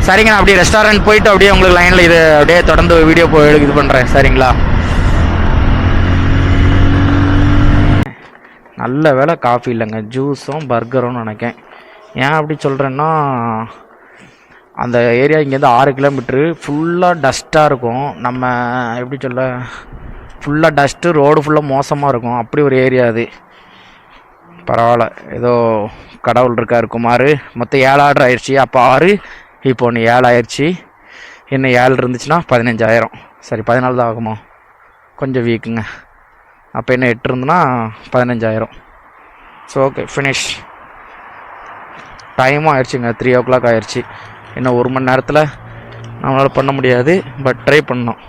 சரிங்க, நான் அப்படியே ரெஸ்டாரண்ட் போயிட்டு அப்படியே உங்களுக்கு லைனில் இது அப்படியே தொடர்ந்து வீடியோ இது பண்ணுறேன். சரிங்களா? நல்ல வேலை காஃபி இல்லைங்க, ஜூஸும் பர்கரும் நினைக்கேன். ஏன் அப்படி சொல்கிறேன்னா, அந்த ஏரியா இங்கேருந்து 6 கிலோமீட்ரு ஃபுல்லாக டஸ்ட்டாக இருக்கும். நம்ம எப்படி சொல்ல, ஃபுல்லாக டஸ்ட்டு, ரோடு ஃபுல்லாக மோசமாக இருக்கும். அப்படி ஒரு ஏரியா அது. பரவாயில்ல, ஏதோ கடவுள் இருக்கா இருக்குமாறு. மொத்தம் 7 ஆர்டர் ஆயிடுச்சு. அப்போ 6, இப்போ ஒன்று 7 ஆயிடுச்சு. இன்னும் 7 இருந்துச்சுன்னா 15,000. சரி, 14 தான் ஆகுமா, கொஞ்சம் வீக்குங்க. அப்போ என்ன 8 இருந்துன்னா 15,000. So okay, finish. டைமும் ஆயிடுச்சுங்க, 3 o'clock ஆயிடுச்சு. இன்னும் 1 மணி நேரத்தில் நம்மளால் பண்ண முடியாது, பட் ட்ரை பண்ணோம்.